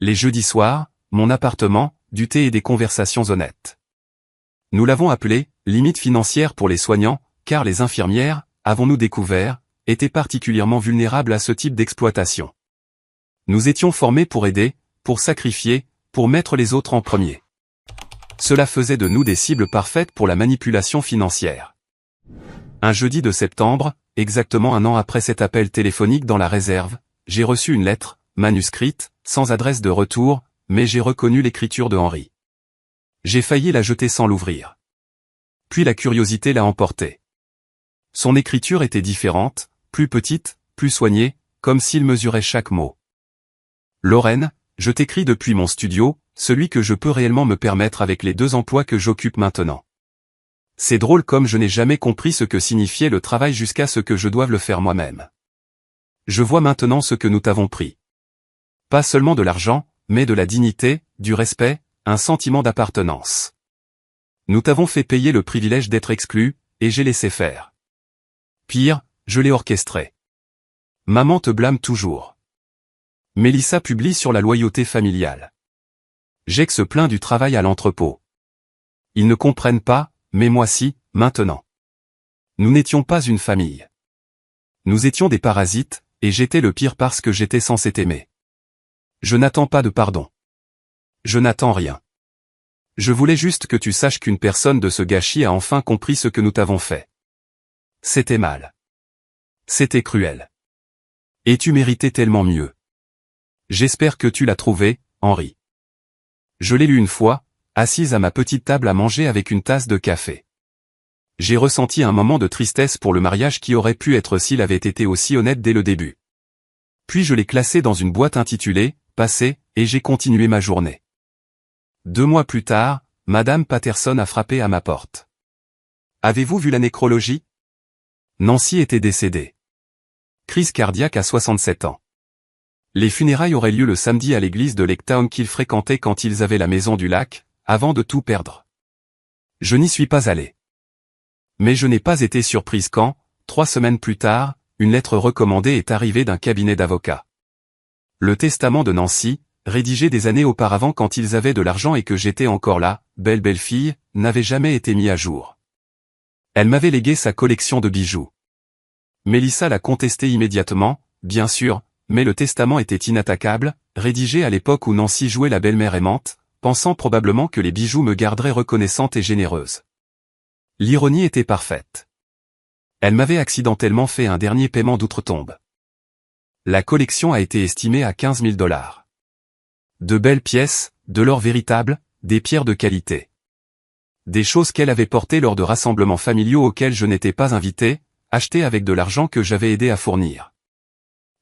Les jeudis soirs, mon appartement, du thé et des conversations honnêtes. Nous l'avons appelé « limite financière pour les soignants », car les infirmières, avons-nous découvert, étaient particulièrement vulnérables à ce type d'exploitation. Nous étions formés pour aider, pour sacrifier, pour mettre les autres en premier. Cela faisait de nous des cibles parfaites pour la manipulation financière. Un jeudi de septembre, exactement un an après cet appel téléphonique dans la réserve, j'ai reçu une lettre, manuscrite, sans adresse de retour, mais j'ai reconnu l'écriture de Henri. J'ai failli la jeter sans l'ouvrir. Puis la curiosité l'a emporté. Son écriture était différente, plus petite, plus soignée, comme s'il mesurait chaque mot. Lorraine, je t'écris depuis mon studio, celui que je peux réellement me permettre avec les 2 emplois que j'occupe maintenant. C'est drôle comme je n'ai jamais compris ce que signifiait le travail jusqu'à ce que je doive le faire moi-même. Je vois maintenant ce que nous t'avons pris. Pas seulement de l'argent, mais de la dignité, du respect, un sentiment d'appartenance. Nous t'avons fait payer le privilège d'être exclu, et j'ai laissé faire. Pire, je l'ai orchestré. Maman te blâme toujours. Mélissa publie sur la loyauté familiale. Jacques se plaint du travail à l'entrepôt. Ils ne comprennent pas, mais moi si, maintenant. Nous n'étions pas une famille. Nous étions des parasites, et j'étais le pire parce que j'étais censé t'aimer. Je n'attends pas de pardon. Je n'attends rien. Je voulais juste que tu saches qu'une personne de ce gâchis a enfin compris ce que nous t'avons fait. C'était mal. C'était cruel. Et tu méritais tellement mieux. J'espère que tu l'as trouvé, Henri. Je l'ai lu une fois, assise à ma petite table à manger avec une tasse de café. J'ai ressenti un moment de tristesse pour le mariage qui aurait pu être s'il avait été aussi honnête dès le début. Puis je l'ai classé dans une boîte intitulée « Passé » et j'ai continué ma journée. 2 mois plus tard, Madame Patterson a frappé à ma porte. « Avez-vous vu la nécrologie ? Nancy était décédée. Crise cardiaque à 67 ans. Les funérailles auraient lieu le samedi à l'église de Laketown qu'ils fréquentaient quand ils avaient la maison du lac, avant de tout perdre. Je n'y suis pas allé. Mais je n'ai pas été surprise quand, 3 semaines plus tard, une lettre recommandée est arrivée d'un cabinet d'avocats. Le testament de Nancy, rédigé des années auparavant quand ils avaient de l'argent et que j'étais encore là, belle fille, n'avait jamais été mis à jour. Elle m'avait légué sa collection de bijoux. Mélissa l'a contesté immédiatement, bien sûr, mais le testament était inattaquable, rédigé à l'époque où Nancy jouait la belle-mère aimante, pensant probablement que les bijoux me garderaient reconnaissante et généreuse. L'ironie était parfaite. Elle m'avait accidentellement fait un dernier paiement d'outre-tombe. La collection a été estimée à 15 000 $. De belles pièces, de l'or véritable, des pierres de qualité. Des choses qu'elle avait portées lors de rassemblements familiaux auxquels je n'étais pas invité, achetées avec de l'argent que j'avais aidé à fournir.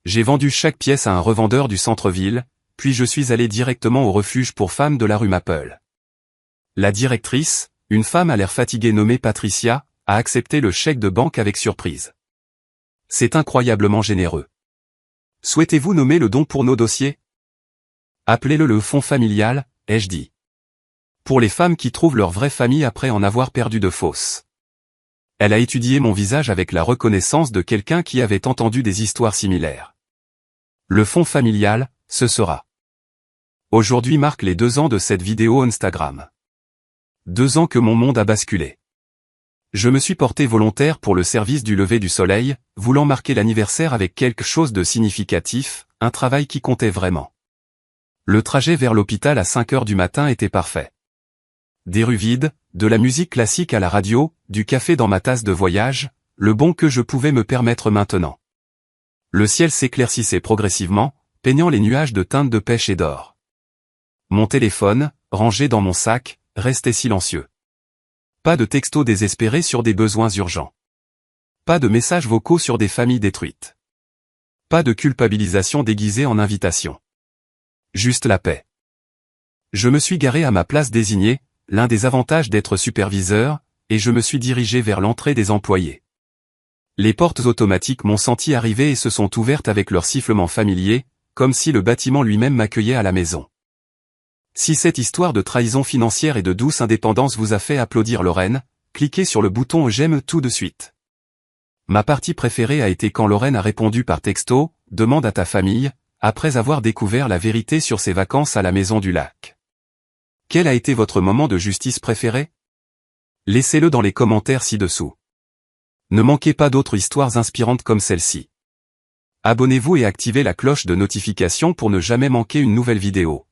J'ai vendu chaque pièce à un revendeur du centre-ville, puis je suis allé directement au refuge pour femmes de la rue Maple. La directrice, une femme à l'air fatiguée nommée Patricia, a accepté le chèque de banque avec surprise. C'est incroyablement généreux. Souhaitez-vous nommer le don pour nos dossiers ? Appelez-le le fonds familial, ai-je dit. Pour les femmes qui trouvent leur vraie famille après en avoir perdu de fausses. Elle a étudié mon visage avec la reconnaissance de quelqu'un qui avait entendu des histoires similaires. Le fonds familial, ce sera. Aujourd'hui marque les 2 ans de cette vidéo Instagram. 2 ans que mon monde a basculé. Je me suis porté volontaire pour le service du lever du soleil, voulant marquer l'anniversaire avec quelque chose de significatif, un travail qui comptait vraiment. Le trajet vers l'hôpital à 5 heures du matin était parfait. Des rues vides, de la musique classique à la radio, du café dans ma tasse de voyage, le bon que je pouvais me permettre maintenant. Le ciel s'éclaircissait progressivement, peignant les nuages de teintes de pêche et d'or. Mon téléphone, rangé dans mon sac, restait silencieux. Pas de textos désespérés sur des besoins urgents. Pas de messages vocaux sur des familles détruites. Pas de culpabilisation déguisée en invitation. Juste la paix. Je me suis garé à ma place désignée, l'un des avantages d'être superviseur, et je me suis dirigé vers l'entrée des employés. Les portes automatiques m'ont senti arriver et se sont ouvertes avec leur sifflement familier, comme si le bâtiment lui-même m'accueillait à la maison. Si cette histoire de trahison financière et de douce indépendance vous a fait applaudir Lorraine, cliquez sur le bouton j'aime tout de suite. Ma partie préférée a été quand Lorraine a répondu par texto, demande à ta famille, après avoir découvert la vérité sur ses vacances à la maison du lac. Quel a été votre moment de justice préféré? Laissez-le dans les commentaires ci-dessous. Ne manquez pas d'autres histoires inspirantes comme celle-ci. Abonnez-vous et activez la cloche de notification pour ne jamais manquer une nouvelle vidéo.